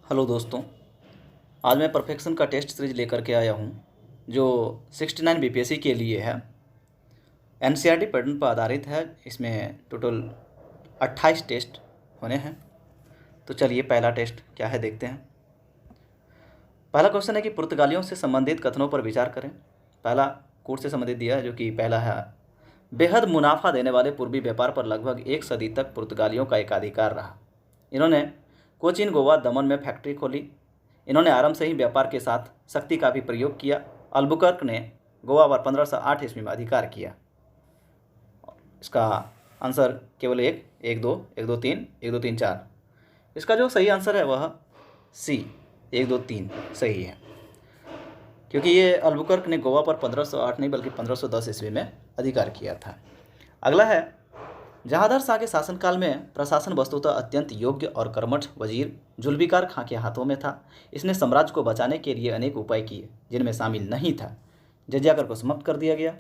Hello दोस्तों। आज मैं परफेक्शन का टेस्ट सीरीज लेकर के आया हूँ जो 69 बीपीएससी के लिए है। एनसीईआरटी पैटर्न पर आधारित है। इसमें टोटल 28 टेस्ट होने हैं। तो चलिए पहला टेस्ट क्या है देखते हैं। पहला क्वेश्चन है कि पुर्तगालियों से संबंधित कथनों पर विचार करें। पहला कोर्ट से संबंधित दिया है जो कि पहला है, बेहद मुनाफा देने वाले पूर्वी व्यापार पर लगभग एक सदी तक पुर्तगालियों का एकाधिकार रहा। इन्होंने कोचीन, गोवा, दमन में फैक्ट्री खोली। इन्होंने आरंभ से ही व्यापार के साथ शक्ति का भी प्रयोग किया। अल्बुकर्क ने गोवा पर 1508 ईस्वी में अधिकार किया। इसका आंसर केवल एक दो तीन, 1 2 3 4। इसका जो सही आंसर है वह सी 1 2 3 सही है, क्योंकि ये अल्बुकर्क ने गोवा पर 1508 नहीं बल्कि 1510 ईस्वी में अधिकार किया था। अगला है, जहांगीर शाह के शासनकाल में प्रशासन वस्तुतः अत्यंत योग्य और कर्मठ वजीर जुल्फिकार खां के हाथों में था। इसने साम्राज्य को बचाने के लिए अनेक उपाय किए जिनमें शामिल नहीं था जजिया कर को समाप्त कर दिया गया,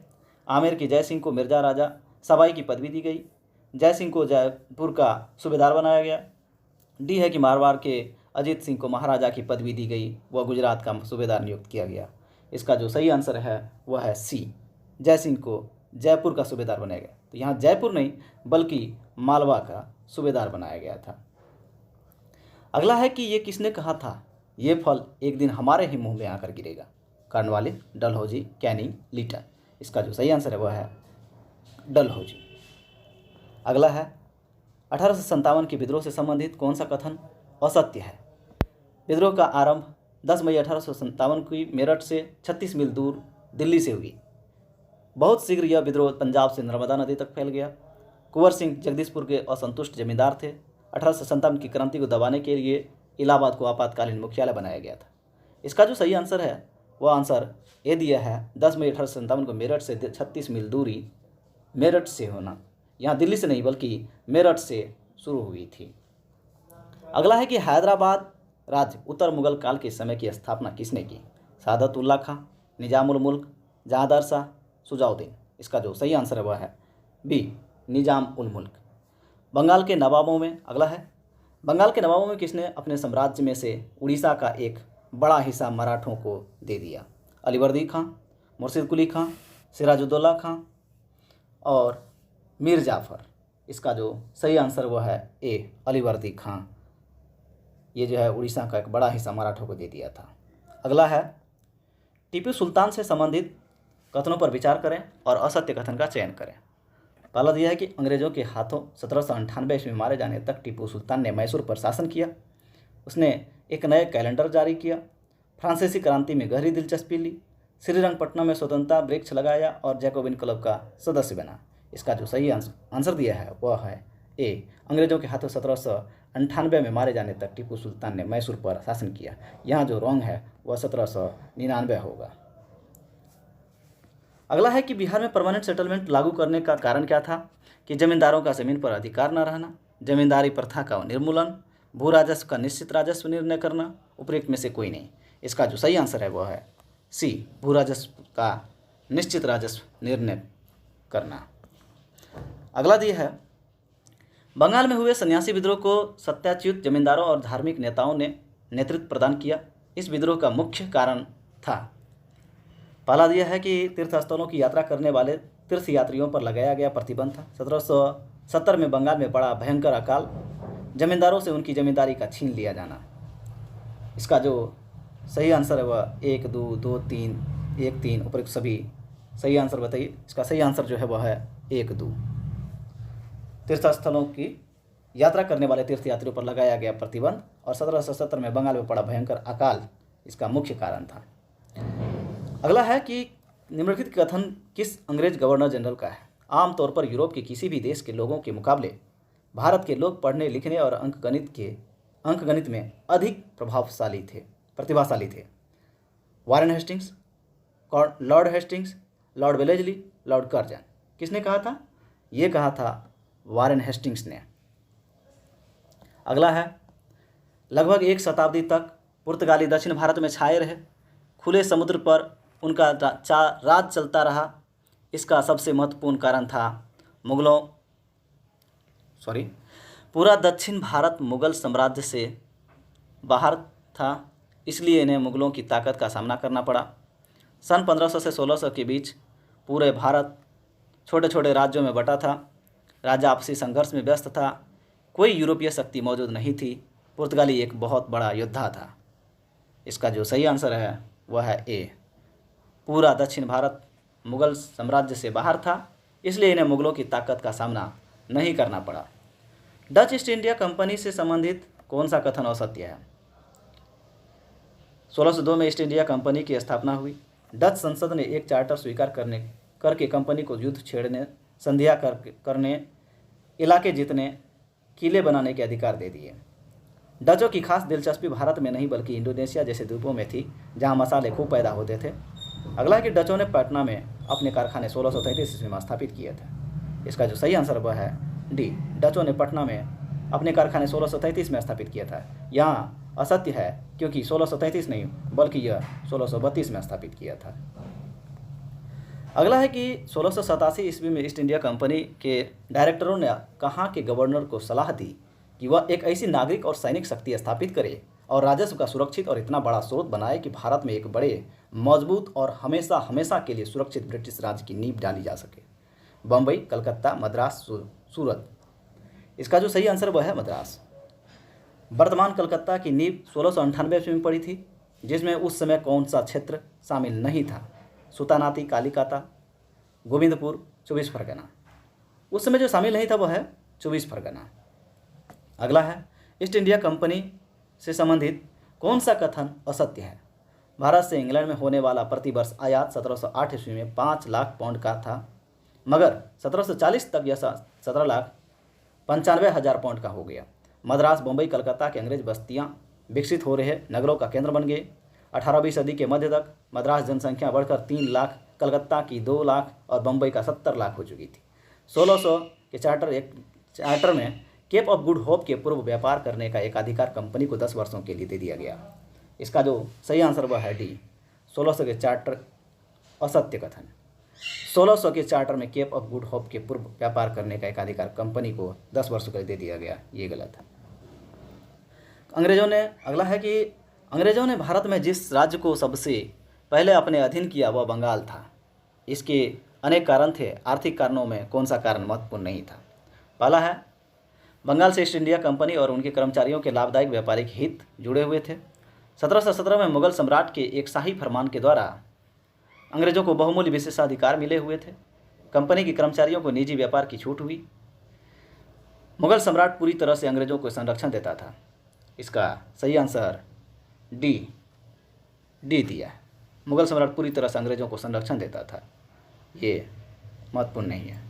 आमेर की जय सिंह को मिर्जा राजा सवाई की पदवी दी गई, जय सिंह को जयपुर का सूबेदार बनाया गया। डी है कि मारवाड़ के अजीत सिंह को महाराजा की पदवी दी गई, वह गुजरात का सूबेदार नियुक्त किया गया। इसका जो सही आंसर है वह है सी, जय सिंह को जयपुर का सूबेदार बनाया गया। तो यहाँ जयपुर नहीं बल्कि मालवा का सूबेदार बनाया गया था। अगला है कि ये किसने कहा था, ये फल एक दिन हमारे ही मुंह में आकर गिरेगा। Cornwallis, Dalhousie, Canning, Lytton. इसका जो सही आंसर है वह है डलहौजी। अगला है, 1857 के विद्रोह से संबंधित कौन सा कथन असत्य है। विद्रोह का आरंभ 10 मई 1857 की मेरठ से 36 मील दूर दिल्ली से हुई। बहुत शीघ्र यह विद्रोह पंजाब से नर्मदा नदी तक फैल गया। कुंवर सिंह जगदीशपुर के असंतुष्ट जमींदार थे। 1857 की क्रांति को दबाने के लिए इलाहाबाद को आपातकालीन मुख्यालय बनाया गया था। इसका जो सही आंसर है वह आंसर ए दिया है, 10 मई 1857 को मेरठ से 36 मील दूरी मेरठ से होना, यहाँ दिल्ली से नहीं बल्कि मेरठ से शुरू हुई थी। अगला है कि हैदराबाद राज्य उत्तर मुगल काल के समय की स्थापना किसने की। सादत उल्ला खां, निजाम उल मुल्क, जहांगीर शाह, सुजाउद्दीन। इसका जो सही आंसर है वह है बी, निजाम उल मुल्क। बंगाल के नवाबों में अगला है, बंगाल के नवाबों में किसने अपने साम्राज्य में से उड़ीसा का एक बड़ा हिस्सा मराठों को दे दिया। अलीवर्दी खां, मुर्शिद कुली खां, सिराजुद्दौला खां और मीर जाफ़र। इसका जो सही आंसर वह है ए, अलीवर्दी खां। ये जो है उड़ीसा का एक बड़ा हिस्सा मराठों को दे दिया था। अगला है, टीपू सुल्तान से संबंधित कथनों पर विचार करें और असत्य कथन का चयन करें। पहला दिया है कि अंग्रेजों के हाथों 1798 ईस्वी में मारे जाने तक टीपू सुल्तान ने मैसूर पर शासन किया। उसने एक नए कैलेंडर जारी किया, फ्रांसीसी क्रांति में गहरी दिलचस्पी ली, श्रीरंगपट्टनम में स्वतंत्रता वृक्ष लगाया और जैकोबिन क्लब का सदस्य बना। इसका जो सही आंसर दिया है वह है ए, अंग्रेजों के हाथों 1798 में मारे जाने तक टीपू सुल्तान ने मैसूर पर शासन किया। यहाँ जो रॉन्ग है वह 1799 होगा। अगला है कि बिहार में परमानेंट सेटलमेंट लागू करने का कारण क्या था। कि जमींदारों का जमीन पर अधिकार न रहना, जमींदारी प्रथा का निर्मूलन, भू राजस्व का निश्चित राजस्व निर्णय करना, उपरोक्त में से कोई नहीं। इसका जो सही आंसर है वह है सी, भू राजस्व का निश्चित राजस्व निर्णय करना। अगला दिया है, बंगाल में हुए सन्यासी विद्रोह को सत्याच्युत जमींदारों और धार्मिक नेताओं ने नेतृत्व प्रदान किया। इस विद्रोह का मुख्य कारण था। पहला दिया है कि तीर्थस्थलों की यात्रा करने वाले तीर्थयात्रियों पर लगाया गया प्रतिबंध था। 1770 में बंगाल में बड़ा भयंकर अकाल, जमींदारों से उनकी जमींदारी का छीन लिया जाना। इसका जो सही आंसर है वह 1 2 2 3 1 3 उपरोक्त सभी सही आंसर बताइए। इसका सही आंसर जो है वह है 1 2। तीर्थस्थलों की यात्रा करने वाले तीर्थयात्रियों पर लगाया गया प्रतिबंध और 1770 में बंगाल में पड़ा भयंकर अकाल इसका मुख्य कारण था। अगला है कि निम्नलिखित कथन किस अंग्रेज गवर्नर जनरल का है। आमतौर पर यूरोप के किसी भी देश के लोगों के मुकाबले भारत के लोग पढ़ने लिखने और अंकगणित में अधिक प्रतिभाशाली थे। Warren Hastings, Lord Hastings, Lord Wellesley, Lord Curzon. किसने कहा था, ये कहा था वारेन हेस्टिंग्स ने। अगला है, लगभग एक शताब्दी तक पुर्तगाली दक्षिण भारत में छाए रहे, खुले समुद्र पर उनका राज चलता रहा। इसका सबसे महत्वपूर्ण कारण था पूरा दक्षिण भारत मुगल साम्राज्य से बाहर था, इसलिए इन्हें मुग़लों की ताकत का सामना करना पड़ा। सन 1500 से 1600 के बीच पूरे भारत छोटे छोटे राज्यों में बटा था। राज्य आपसी संघर्ष में व्यस्त था। कोई यूरोपीय शक्ति मौजूद नहीं थी। पुर्तगाली एक बहुत बड़ा योद्धा था। इसका जो सही आंसर है वह है ए। पूरा दक्षिण भारत मुग़ल साम्राज्य से बाहर था, इसलिए इन्हें मुग़लों की ताकत का सामना नहीं करना पड़ा। डच ईस्ट इंडिया कंपनी से संबंधित कौन सा कथन असत्य है? 1602 में ईस्ट इंडिया कंपनी की स्थापना हुई। डच संसद ने एक चार्टर स्वीकार करके कंपनी को युद्ध छेड़ने, संधियाँ करने, इलाके जीतने, किले बनाने के अधिकार दे दिए। डचों की खास दिलचस्पी भारत में नहीं बल्कि इंडोनेशिया जैसे द्वीपों में थी, जहाँ मसाले खूब पैदा होते थे। अगला है कि डचों ने पटना में अपने कारखाने 1633 ईस्वी में स्थापित किए थे। इसका जो सही आंसर वह है डी। डचों ने पटना में अपने कारखाने 1633 में स्थापित किया था। यहाँ असत्य है, क्योंकि 1633 नहीं बल्कि यह 1632 में स्थापित किया था। अगला है कि 1687 ईस्वी में ईस्ट इंडिया कंपनी के डायरेक्टरों ने कहाँ के गवर्नर को सलाह दी कि वह एक ऐसी नागरिक और सैनिक शक्ति स्थापित करे और राजस्व का सुरक्षित और इतना बड़ा स्रोत बनाए कि भारत में एक बड़े, मजबूत और हमेशा हमेशा के लिए सुरक्षित ब्रिटिश राज की नींव डाली जा सके। बम्बई, कलकत्ता, मद्रास, सूरत। इसका जो सही आंसर वह है मद्रास। वर्तमान कलकत्ता की नींव 1698 ईस्वी में पड़ी थी, जिसमें उस समय कौन सा क्षेत्र शामिल नहीं था? सुतानाती, कालिकाता, गोविंदपुर, 24 परगना। उस समय जो शामिल नहीं था वह है 24 परगना। अगला है ईस्ट इंडिया कंपनी से संबंधित कौन सा कथन असत्य है? भारत से इंग्लैंड में होने वाला प्रतिवर्ष आयात 1708 ईस्वी में 5 लाख पाउंड का था, मगर 1740 तक यह 17,95,000 पाउंड का हो गया। मद्रास, बम्बई, कलकत्ता के अंग्रेज बस्तियां विकसित हो रहे नगरों का केंद्र बन गए। 18वीं सदी के मध्य तक मद्रास जनसंख्या बढ़कर 3 लाख, कलकत्ता की 2 लाख और बम्बई का 70 लाख हो चुकी थी। 1600 के चार्टर में केप ऑफ गुड होप के पूर्व व्यापार करने का एकाधिकार कंपनी को 10 वर्षों के लिए दे दिया गया। इसका जो सही आंसर वह है डी। 1600 के चार्टर असत्य कथन। 1600 के चार्टर में केप ऑफ गुड होप के पूर्व व्यापार करने का एकाधिकार कंपनी को 10 वर्षों के लिए दे दिया गया, ये गलत है। अगला है कि अंग्रेजों ने भारत में जिस राज्य को सबसे पहले अपने अधीन किया वह बंगाल था। इसके अनेक कारण थे। आर्थिक कारणों में कौन सा कारण महत्वपूर्ण नहीं था? पहला है, बंगाल से ईस्ट इंडिया कंपनी और उनके कर्मचारियों के लाभदायक व्यापारिक हित जुड़े हुए थे। 1717 में मुगल सम्राट के एक शाही फरमान के द्वारा अंग्रेजों को बहुमूल्य विशेषाधिकार मिले हुए थे। कंपनी के कर्मचारियों को निजी व्यापार की छूट हुई। मुगल सम्राट पूरी तरह से अंग्रेजों को संरक्षण देता था। इसका सही आंसर डी दिया है। मुगल सम्राट पूरी तरह से अंग्रेजों को संरक्षण देता था, ये महत्वपूर्ण नहीं है।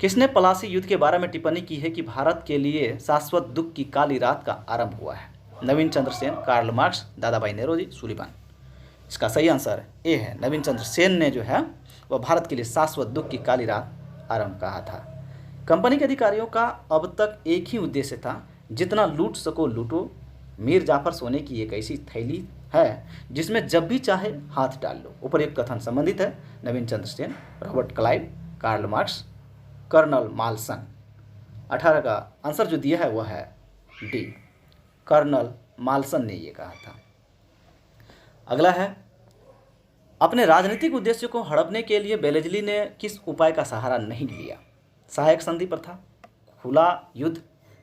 किसने प्लासी युद्ध के बारे में टिप्पणी की है कि भारत के लिए शाश्वत दुख की काली रात का आरंभ हुआ है? Navin Chandra Sen, Karl Marx, Dadabhai Naoroji, Sullivan. इसका सही आंसर ए है। नवीन चंद्र सेन ने जो है वह भारत के लिए शाश्वत दुख की काली रात आरंभ कहा था। कंपनी के अधिकारियों का अब तक एक ही उद्देश्य था, जितना लूट सको लूटो। मीर जाफर सोने की एक ऐसी थैली है जिसमें जब भी चाहे हाथ डाल लो। उपयुक्त कथन संबंधित है Navin Chandra Sen, Robert Clive, Karl Marx, colonel Malleson. 18 का आंसर जो दिया है वह है डी, कर्नल माल्सन ने ये कहा था। अगला है, अपने राजनीतिक उद्देश्य को हड़पने के लिए बेलेजली ने किस उपाय का सहारा नहीं लिया? सहायक संधि प्रथा, खुला युद्ध,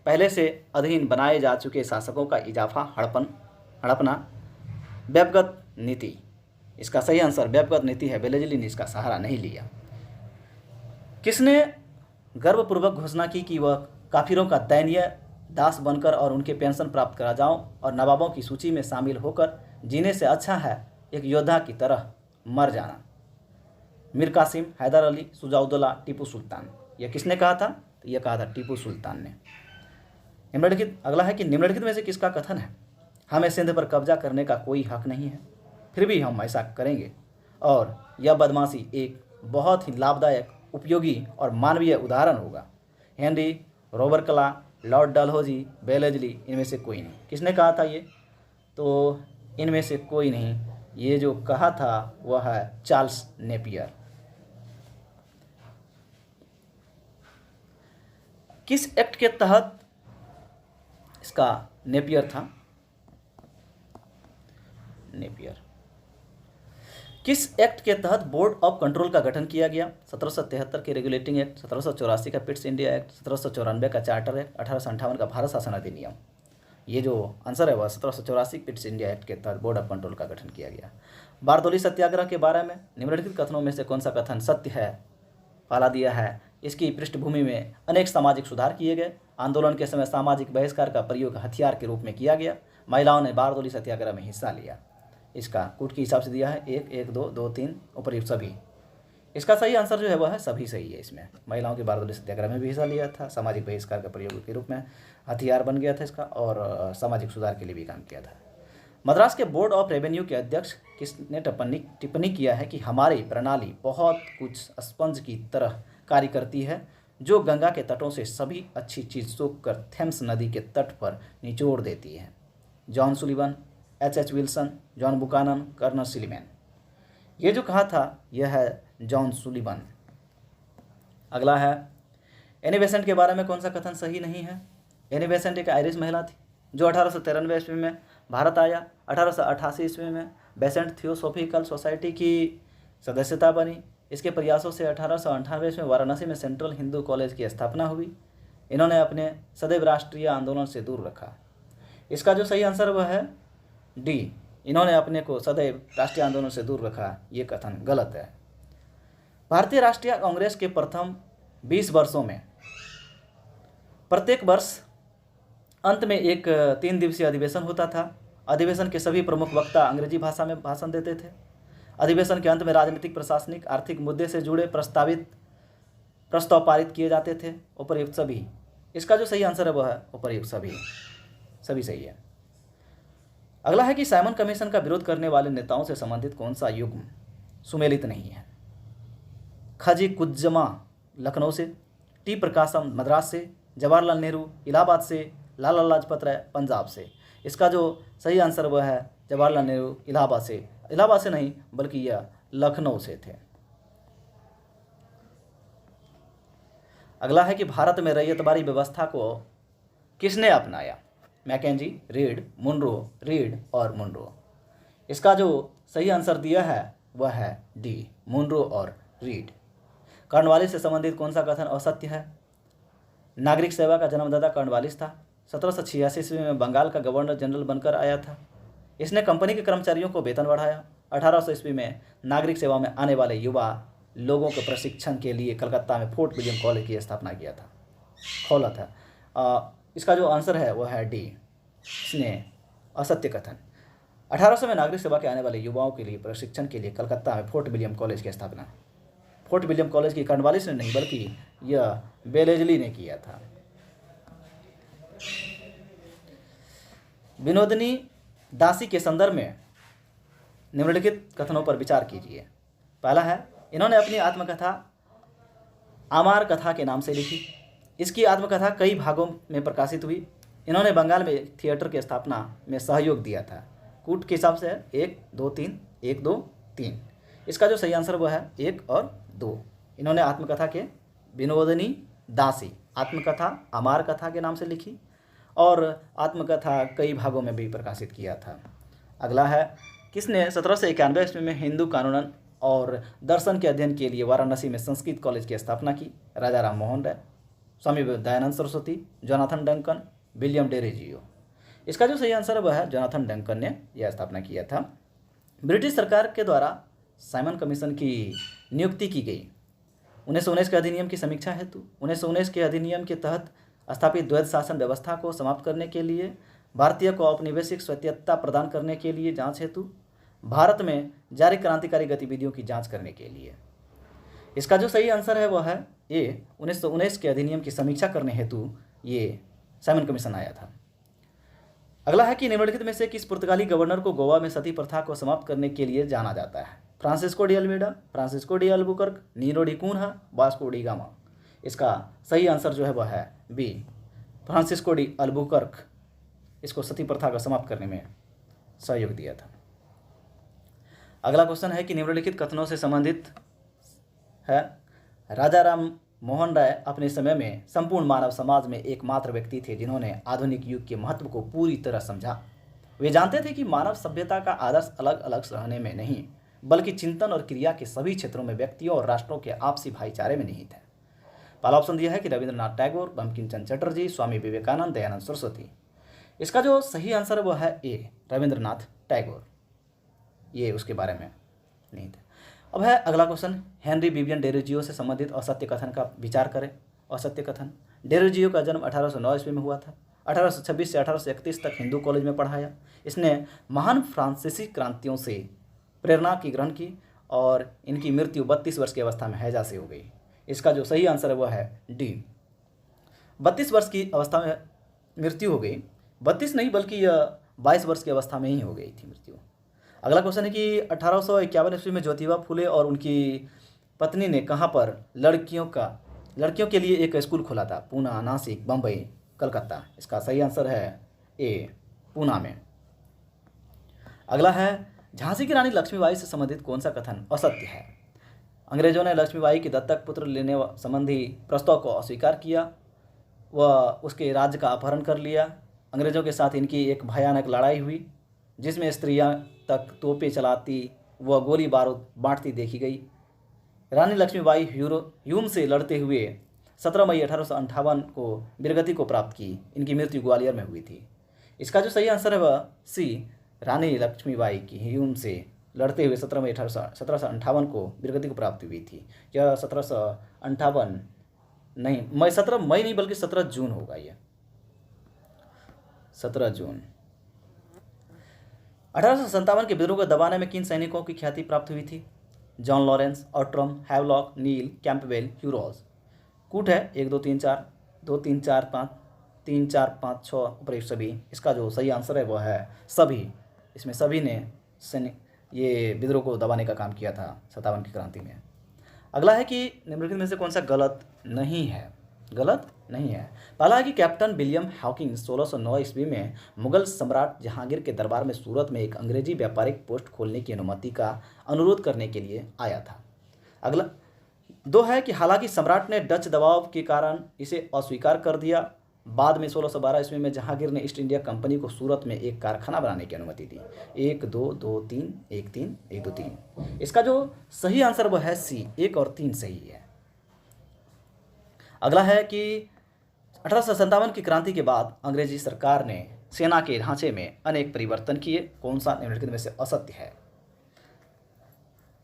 पहले से अधीन बनाए जा चुके शासकों का इजाफा, हड़पना, व्यापगत नीति। इसका सही आंसर व्यापगत नीति है। बेलेजली ने इसका सहारा नहीं लिया। किसने गर्वपूर्वक घोषणा की कि वह काफिरों का दयनीय दास बनकर और उनके पेंशन प्राप्त राजाओं और नवाबों की सूची में शामिल होकर जीने से अच्छा है एक योद्धा की तरह मर जाना? मीर कासिम, हैदर अली, सुजाउद्दौला, टीपू सुल्तान। यह किसने कहा था? तो यह कहा था टीपू सुल्तान ने। अगला है कि निम्नलिखित में से किसका कथन है? हमें सिंध पर कब्जा करने का कोई हक नहीं है, फिर भी हम ऐसा करेंगे, और यह बदमाशी एक बहुत ही लाभदायक, उपयोगी और मानवीय उदाहरण होगा। हेनरी, रॉबर्ट क्ला, लॉर्ड डलहौजी, बेलेजली, इनमें से कोई नहीं। किसने कहा था ये? तो इनमें से कोई नहीं। ये जो कहा था वह है चार्ल्स नेपियर। किस एक्ट के तहत इसका नेपियर था? नेपियर। किस एक्ट के तहत बोर्ड ऑफ कंट्रोल का गठन किया गया? 1773 के रेगुलेटिंग एक्ट, 1784 का पिट्स इंडिया एक्ट, 1794 का चार्टर एक्ट, 1858 का भारत शासन अधिनियम। ये जो आंसर है वह 1784 पिट्स इंडिया एक्ट के तहत बोर्ड ऑफ कंट्रोल का गठन किया गया। बारदोली सत्याग्रह के बारे में निम्नलिखित कथनों में से कौन सा कथन सत्य है? पाला दिया है। इसकी पृष्ठभूमि में अनेक सामाजिक सुधार किए गए। आंदोलन के समय सामाजिक बहिष्कार का प्रयोग हथियार के रूप में किया गया। महिलाओं ने बारदोली सत्याग्रह में हिस्सा लिया। इसका कूट के हिसाब से दिया है 1, 1, 2, 2, 3 उपर्युक्त सभी। इसका सही आंसर जो है वह है सभी सही है। इसमें महिलाओं के बारदोली सत्याग्रह में भी हिस्सा लिया था, सामाजिक बहिष्कार का प्रयोग के रूप में हथियार बन गया था इसका, और सामाजिक सुधार के लिए भी काम किया था। मद्रास के बोर्ड ऑफ रेवेन्यू के अध्यक्ष किसने टिप्पणी किया है कि हमारी प्रणाली बहुत कुछ स्पंज की तरह कार्य करती है जो गंगा के तटों से सभी अच्छी चीज़ सोखकर थेम्स नदी के तट पर निचोड़ देती है? John Sullivan, H. Wilson, John Buchanan, colonel Sleeman. ये जो कहा था यह है जॉन सुलिवन। अगला है एनी बेसेंट के बारे में कौन सा कथन सही नहीं है? एनी बेसेंट एक आयरिश महिला थी जो 1893 ईस्वी में भारत आया। 1888 ईस्वी में बेसेंट थियोसॉफिकल सोसाइटी की सदस्यता बनी। इसके प्रयासों से 1898 ईस्वी में वाराणसी में सेंट्रल हिंदू कॉलेज की स्थापना हुई। इन्होंने अपने सदैव राष्ट्रीय आंदोलन से दूर रखा। इसका जो सही आंसर वह है डी, इन्होंने अपने को सदैव राष्ट्रीय आंदोलन से दूर रखा। ये कथन गलत है। भारतीय राष्ट्रीय कांग्रेस के प्रथम 20 वर्षों में प्रत्येक वर्ष अंत में एक 3 दिवसीय अधिवेशन होता था। अधिवेशन के सभी प्रमुख वक्ता अंग्रेजी भाषा में भाषण देते थे। अधिवेशन के अंत में राजनीतिक, प्रशासनिक, आर्थिक मुद्दे से जुड़े प्रस्ताव पारित किए जाते थे। उपर्युक्त सभी। इसका जो सही आंसर है वह है उपर्युक्त सभी। सभी सही है। अगला है कि साइमन कमीशन का विरोध करने वाले नेताओं से संबंधित कौन सा युग्म सुमेलित नहीं है? खजी कुज्जमा लखनऊ से, टी प्रकाशम मद्रास से, जवाहरलाल नेहरू इलाहाबाद से, लाला लाजपत राय पंजाब से। इसका जो सही आंसर वह है जवाहरलाल नेहरू इलाहाबाद से। इलाहाबाद से नहीं बल्कि यह लखनऊ से थे। अगला है कि भारत में रैयतबारी व्यवस्था को किसने अपनाया? मैकेंजी, रीड, मुनरो, रीड और मुनरो। इसका जो सही आंसर दिया है वह है डी, मुनरो और रीड। कर्नवालिस से संबंधित कौन सा कथन असत्य है? नागरिक सेवा का जन्मदाता कर्नवालिस था। 1786 ईस्वी में बंगाल का गवर्नर जनरल बनकर आया था। इसने कंपनी के कर्मचारियों को वेतन बढ़ाया। 1800 ईस्वी में नागरिक सेवा में आने वाले युवा लोगों के प्रशिक्षण के लिए कलकत्ता में फोर्ट विलियम कॉलेज की स्थापना किया था, खोला था। इसका जो आंसर है वह है डी, इसने असत्य कथन। 1800 में नागरिक सेवा के आने वाले युवाओं के लिए प्रशिक्षण के लिए कलकत्ता में फोर्ट विलियम कॉलेज की स्थापना, फोर्ट विलियम कॉलेज की कर्नवालिस ने नहीं बल्कि यह बेलेजली ने किया था। विनोदिनी दासी के संदर्भ में निम्नलिखित कथनों पर विचार कीजिए। पहला है, इन्होंने अपनी आत्मकथा आमार कथा के नाम से लिखी। इसकी आत्मकथा कई भागों में प्रकाशित हुई। इन्होंने बंगाल में थिएटर की स्थापना में सहयोग दिया था। कूट के हिसाब से 1, 2, 3, 1, 2, 3। इसका जो सही आंसर वह है 1 और 2। इन्होंने आत्मकथा के विनोदिनी दासी आत्मकथा अमार कथा के नाम से लिखी और आत्मकथा कई भागों में भी प्रकाशित किया था। अगला है, किसने 1791 ईस्वी में हिंदू कानून और दर्शन के अध्ययन के लिए वाराणसी में संस्कृत कॉलेज की स्थापना की? Raja Ram Mohan Roy, Swami Dayanand Saraswati, Jonathan Duncan, William Derozio. इसका जो सही आंसर है वह है जोनाथन डंकन ने यह स्थापना किया था। ब्रिटिश सरकार के द्वारा साइमन कमीशन की नियुक्ति की गई। 1919 के अधिनियम की समीक्षा हेतु 1919 के अधिनियम के तहत स्थापित द्वैध शासन व्यवस्था को समाप्त करने के लिए, भारतीय को औपनिवेशिक स्वायत्तता प्रदान करने के लिए, जांच हेतु, भारत में जारी क्रांतिकारी गतिविधियों की जांच करने के लिए। इसका जो सही आंसर है वह है ए, 1919 के अधिनियम की समीक्षा करने हेतु ये साइमन कमीशन आया था। अगला है कि निम्नलिखित में से किस पुर्तगाली गवर्नर को गोवा में सती प्रथा को समाप्त करने के लिए जाना जाता है? Francisco de Almeida, Francisco de Albuquerque, Nuno da Cunha, Vasco da Gama. इसका सही आंसर जो है वह है बी, फ्रांसिस्को डी अल्बुकर्क इसको सती प्रथा को समाप्त करने में सहयोग दिया था। अगला क्वेश्चन है कि निम्नलिखित कथनों से संबंधित है, राजा राम मोहन राय अपने समय में संपूर्ण मानव समाज में एकमात्र व्यक्ति थे जिन्होंने आधुनिक युग के महत्व को पूरी तरह समझा। वे जानते थे कि मानव सभ्यता का आदर्श अलग अलग रहने में नहीं, बल्कि चिंतन और क्रिया के सभी क्षेत्रों में व्यक्तियों और राष्ट्रों के आपसी भाईचारे में निहित है। पहला ऑप्शन दिया है कि रविंद्रनाथ टैगोर, बंकिम चंद्र चटर्जी, स्वामी विवेकानंद, दयानंद सरस्वती। इसका जो सही आंसर है वो है ए, रविंद्रनाथ टैगोर। ये उसके बारे में निहित है। अब है अगला क्वेश्चन, हेनरी विवियन डेरोजियो से संबंधित असत्य कथन का विचार करें। असत्य कथन, डेरोजियो का जन्म 1809 ईस्वी में हुआ था। 1826 से 1831 तक हिंदू कॉलेज में पढ़ाया। इसने महान फ्रांसीसी क्रांतियों से प्रेरणा की ग्रहण की और इनकी मृत्यु 32 वर्ष की अवस्था में हैजा से हो गई। इसका जो सही आंसर है वह है डी, 32 वर्ष की अवस्था में मृत्यु हो गई। 32 नहीं बल्कि 22 वर्ष की अवस्था में ही हो गई थी मृत्यु। अगला क्वेश्चन है कि 1851 ईस्वी में ज्योतिबा फुले और उनकी पत्नी ने कहाँ पर लड़कियों के लिए एक स्कूल खोला था? पूना, नासिक, बम्बई, कलकत्ता। इसका सही आंसर है ए, पूना में। अगला है, झांसी की रानी लक्ष्मीबाई से संबंधित कौन सा कथन असत्य है? अंग्रेजों ने लक्ष्मीबाई की दत्तक पुत्र लेने संबंधी प्रस्ताव को अस्वीकार किया। वह उसके राज्य का अपहरण कर लिया। अंग्रेजों के साथ इनकी एक भयानक लड़ाई हुई जिसमें स्त्रियां तक तोपें चलाती व गोली बारूद बांटती देखी गई। रानी लक्ष्मीबाई ह्यूम से लड़ते हुए 17 मई 1858 को वीरगति को प्राप्त की। इनकी मृत्यु ग्वालियर में हुई थी। इसका जो सही आंसर है वह सी, रानी लक्ष्मीबाई की ह्यूम से लड़ते हुए 17 मई 1758 को वीरगति को प्राप्ति हुई थी। यह 1758 नहीं, 17 मई नहीं बल्कि 17 जून होगा। यह 17 जून। 1857 के विद्रोह को दबाने में किन सैनिकों की ख्याति प्राप्त हुई थी? जॉन लॉरेंस, ऑट्रम, हैवलॉक, नील, कैंपबेल, ह्यूरोज। कूट है 1 2 3 4, 2 3 4 5, 3 4 5 6 उपयुक्त सभी। इसका जो सही आंसर है वह है सभी। इसमें सभी ने ये विद्रोह को दबाने का काम किया था 57 की क्रांति में। अगला है कि निम्नलिखित में से कौन सा गलत नहीं है? गलत नहीं है। पहला है कि कैप्टन विलियम हॉकिंस 1609 ईस्वी में मुगल सम्राट जहांगीर के दरबार में सूरत में एक अंग्रेजी व्यापारिक पोस्ट खोलने की अनुमति का अनुरोध करने के लिए आया था। अगला 2 है कि हालांकि सम्राट ने डच दबाव के कारण इसे अस्वीकार कर दिया। बाद में 1612 ईस्वी में जहांगीर ने ईस्ट इंडिया कंपनी को सूरत में एक कारखाना बनाने की अनुमति दी। 1 2 2 3 1 3 1 2 3। इसका जो सही आंसर वह है सी, 1 और 3 सही है। अगला है कि 1857 की क्रांति के बाद अंग्रेजी सरकार ने सेना के ढांचे में अनेक परिवर्तन किए। कौन सा निम्नलिखित में से असत्य है?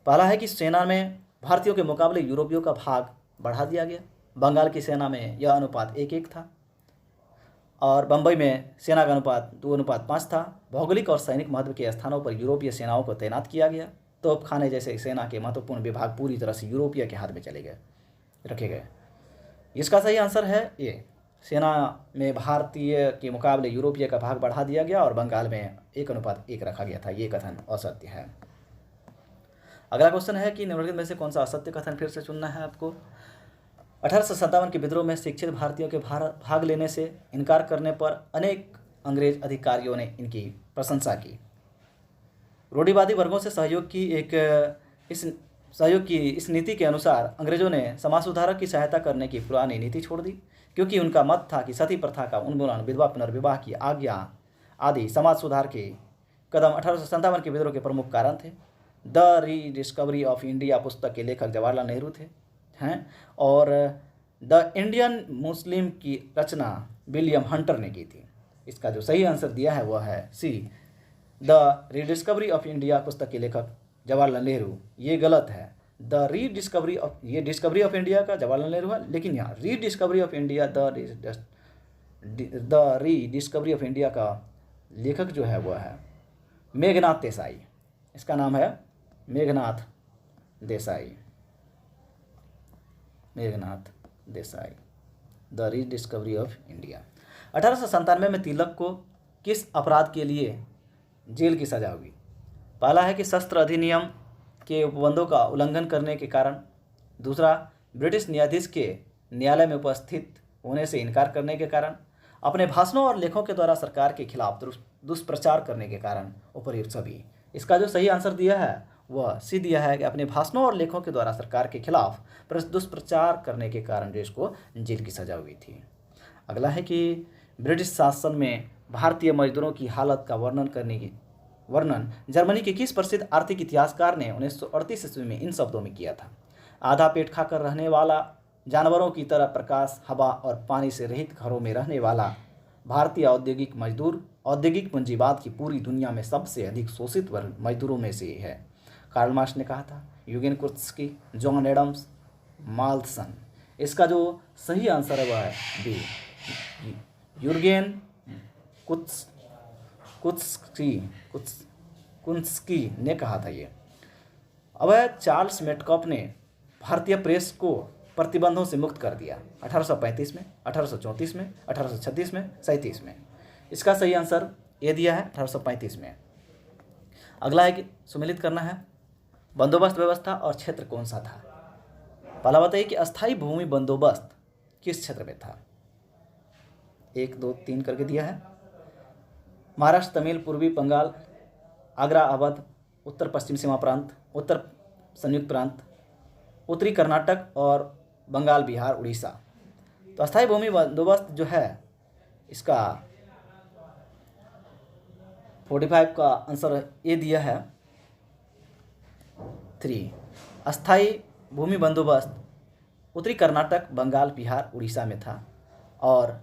पहला है कि सेना में भारतीयों के मुकाबले यूरोपियों का भाग बढ़ा दिया गया। बंगाल की सेना में यह अनुपात 1:1 था और बंबई में सेना का अनुपात 2:5 था। भौगोलिक और सैनिक महत्व के स्थानों पर यूरोपीय सेनाओं को तैनात किया गया। तोपखाने जैसे सेना के महत्वपूर्ण विभाग पूरी तरह से यूरोपीय के हाथ में रखे गए। इसका सही आंसर है ए, सेना में भारतीय के मुकाबले यूरोपीय का भाग बढ़ा दिया गया और बंगाल में 1:1 रखा गया था। ये कथन असत्य है। अगला क्वेश्चन है कि निम्नलिखित में से कौन सा असत्य कथन फिर से चुनना है आपको? 1857 के विद्रोह में शिक्षित भारतीयों के भाग लेने से इनकार करने पर अनेक अंग्रेज अधिकारियों ने इनकी प्रशंसा की। रूढ़िवादी वर्गों से सहयोग की इस नीति के अनुसार अंग्रेजों ने समाज सुधारक की सहायता करने की पुरानी नीति छोड़ दी, क्योंकि उनका मत था कि सती प्रथा का उन्मूलन, विधवा पुनर्विवाह की आज्ञा आदि समाज सुधार के कदम 1857 के विद्रोह के प्रमुख कारण थे। द रीडिस्कवरी ऑफ इंडिया पुस्तक के लेखक जवाहरलाल नेहरू हैं और द इंडियन मुस्लिम की रचना विलियम हंटर ने की थी। इसका जो सही आंसर दिया है वह है सी, द रीडिस्कवरी ऑफ इंडिया पुस्तक के लेखक जवाहरलाल नेहरू। ये गलत है। डिस्कवरी ऑफ इंडिया का जवाहरलाल नेहरू है, लेकिन यहाँ rediscovery of India the rediscovery of India का लेखक जो है वह है मेघनाथ देसाई। इसका नाम है Meghnath Desai. The rediscovery of India. 1897 में तिलक को किस अपराध के लिए जेल की सजा हुई? पहला है कि शस्त्र अधिनियम के उपबंधों का उल्लंघन करने के कारण। दूसरा, ब्रिटिश न्यायाधीश के न्यायालय में उपस्थित होने से इनकार करने के कारण। अपने भाषणों और लेखों के द्वारा सरकार के खिलाफ दुष्प्रचार करने के कारण। उपर्युक्त सभी। इसका जो सही आंसर दिया है वह सी दिया है कि अपने भाषणों और लेखों के द्वारा सरकार के खिलाफ दुष्प्रचार करने के कारण जो इसको जेल की सजा हुई थी। अगला है कि ब्रिटिश शासन में भारतीय मजदूरों की हालत का वर्णन जर्मनी के किस प्रसिद्ध आर्थिक इतिहासकार ने 1938 ईस्वी में इन शब्दों में किया था? आधा पेट खाकर रहने वाला, जानवरों की तरह प्रकाश, हवा और पानी से रहित घरों में रहने वाला भारतीय औद्योगिक मजदूर औद्योगिक पूंजीवाद की पूरी दुनिया में सबसे अधिक शोषित वर्ग मजदूरों में से है। कार्ल मार्क्स ने कहा था, यूगेन कुर्त्स्की, जॉन एडम्स, माल्थसन। इसका जो सही आंसर है वह है बी, यूर्गेन कुत्स्की ने कहा था ये। अब चार्ल्स मेटकॉफ ने भारतीय प्रेस को प्रतिबंधों से मुक्त कर दिया 1835 में, 1834 में, 1836 में, 37 में। इसका सही आंसर ये दिया है 1835 में। अगला है कि सुमेलित करना है, बंदोबस्त व्यवस्था और क्षेत्र कौन सा था? पहला बताइए कि अस्थायी भूमि बंदोबस्त किस क्षेत्र में था? 1, 2, 3 करके दिया है। महाराष्ट्र, तमिल, पूर्वी बंगाल, आगरा, अवध, उत्तर पश्चिम सीमा प्रांत, उत्तर संयुक्त प्रांत, उत्तरी कर्नाटक और बंगाल, बिहार, उड़ीसा। तो अस्थायी भूमि बंदोबस्त जो है इसका 45 का आंसर ये दिया है 3। अस्थायी भूमि बंदोबस्त उत्तरी कर्नाटक, बंगाल, बिहार, उड़ीसा में था। और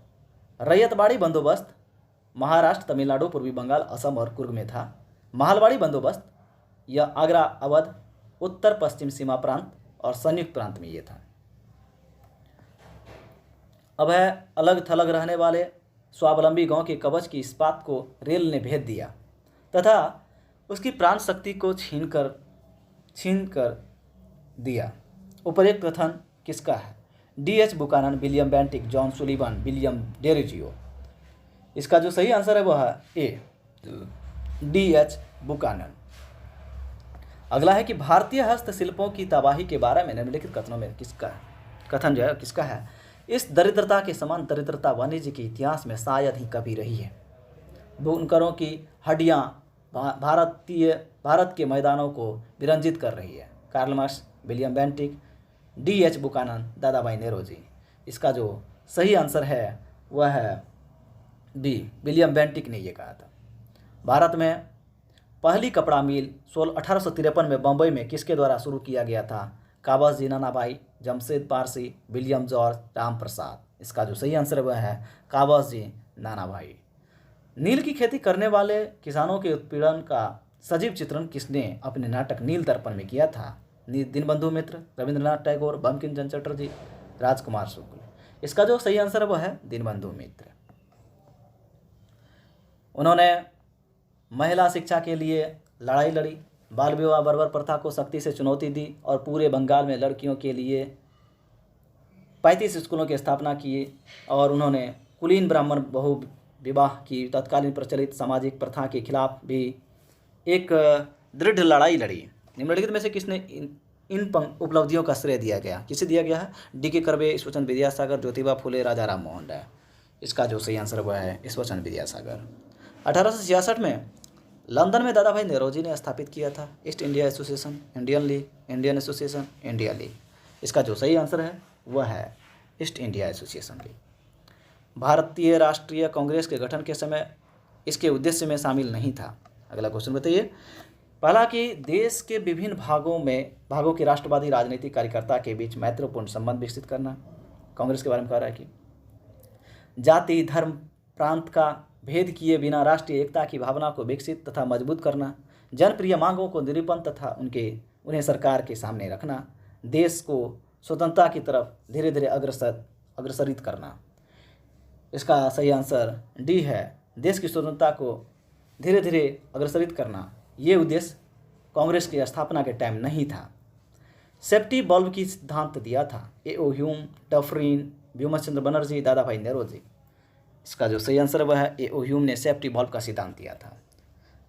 रैयतबाड़ी बंदोबस्त महाराष्ट्र, तमिलनाडु, पूर्वी बंगाल, असम और कुर्ग में था। महलबाड़ी बंदोबस्त यह आगरा, अवध, उत्तर पश्चिम सीमा प्रांत और संयुक्त प्रांत में ये था। अब है अलग थलग रहने वाले स्वावलंबी गांव के कवच की इस्पात को रेल ने भेद दिया तथा उसकी प्राण शक्ति को छीन कर दिया। उपर्युक्त कथन किसका है? D.H. Buchanan, William Bentinck, John Sullivan, William Derozio. इसका जो सही आंसर है वह है ए, D.H. बुकानन। अगला है कि भारतीय हस्तशिल्पों की तबाही के बारे में निम्नलिखित कथनों में कथन जो है किसका है? इस दरिद्रता के समान दरिद्रता वाणिज्य के इतिहास में शायद ही कभी रही है। बुनकरों की हड्डियां भारत के मैदानों को विरंजित कर रही है। Karl Marx, William Bentinck, D.H. Buchanan, Dadabhai Naoroji. इसका जो सही आंसर है वह है बी, विलियम बेंटिक ने यह कहा था। भारत में पहली कपड़ा मिल 1853 में बम्बई में किसके द्वारा शुरू किया गया था? काबस जी नानाभाई, जमशेद पारसी, विलियम जॉर्ज, राम प्रसाद। इसका जो सही आंसर वह है काबस जी नानाभाई। नील की खेती करने वाले किसानों के उत्पीड़न का सजीव चित्रण किसने अपने नाटक नील दर्पण में किया था? दीनबंधु मित्र, रविंद्रनाथ टैगोर, बंकिम चंद्र चटर्जी, राजकुमार शुक्ल। इसका जो सही आंसर है वह है दीनबंधु मित्र। उन्होंने महिला शिक्षा के लिए लड़ाई लड़ी, बाल विवाह बर्बर प्रथा को सख्ती से चुनौती दी और पूरे बंगाल में लड़कियों के लिए 35 स्कूलों की स्थापना की। और उन्होंने कुलीन ब्राह्मण बहु विवाह की तत्कालीन प्रचलित सामाजिक प्रथा के खिलाफ भी एक दृढ़ लड़ाई लड़ी। निम्नलिखित में से किसने इन उपलब्धियों का श्रेय दिया गया? किसे दिया गया है? D.K. कर्वे, ईश्वरचंद्र विद्यासागर, ज्योतिबा फुले, राजा राम मोहन राय। इसका जो सही आंसर हुआ है ईश्वरचंद्र विद्यासागर। 1866 में लंदन में दादाभाई नेरोजी ने स्थापित किया था east India association, Indian league, Indian association, India league. इसका जो सही आंसर है वह है ईस्ट इंडिया एसोसिएशन लीग। भारतीय राष्ट्रीय कांग्रेस के गठन के समय इसके उद्देश्य में शामिल नहीं था। अगला क्वेश्चन बताइए। पहला कि देश के विभिन्न भागों के राष्ट्रवादी राजनीतिक कार्यकर्ता के बीच मैत्रीपूर्ण संबंध विकसित करना। कांग्रेस के बारे में कह रहा है कि जाति, धर्म, प्रांत का भेद किए बिना राष्ट्रीय एकता की भावना को विकसित तथा मजबूत करना, जनप्रिय मांगों को निरूपण तथा उन्हें सरकार के सामने रखना, देश को स्वतंत्रता की तरफ धीरे धीरे अग्रसरित करना। इसका सही आंसर डी है, देश की स्वतंत्रता को धीरे धीरे अग्रसरित करना। ये उद्देश्य कांग्रेस की स्थापना के टाइम नहीं था। सेफ्टी बल्ब की सिद्धांत दिया था A.O. Hume, Dufferin, Womesh Chandra Banerjee, Dadabhai Naoroji. इसका जो सही आंसर वह है A.O. ह्यूम ने सेफ्टी बल्ब का सिद्धांत दिया था।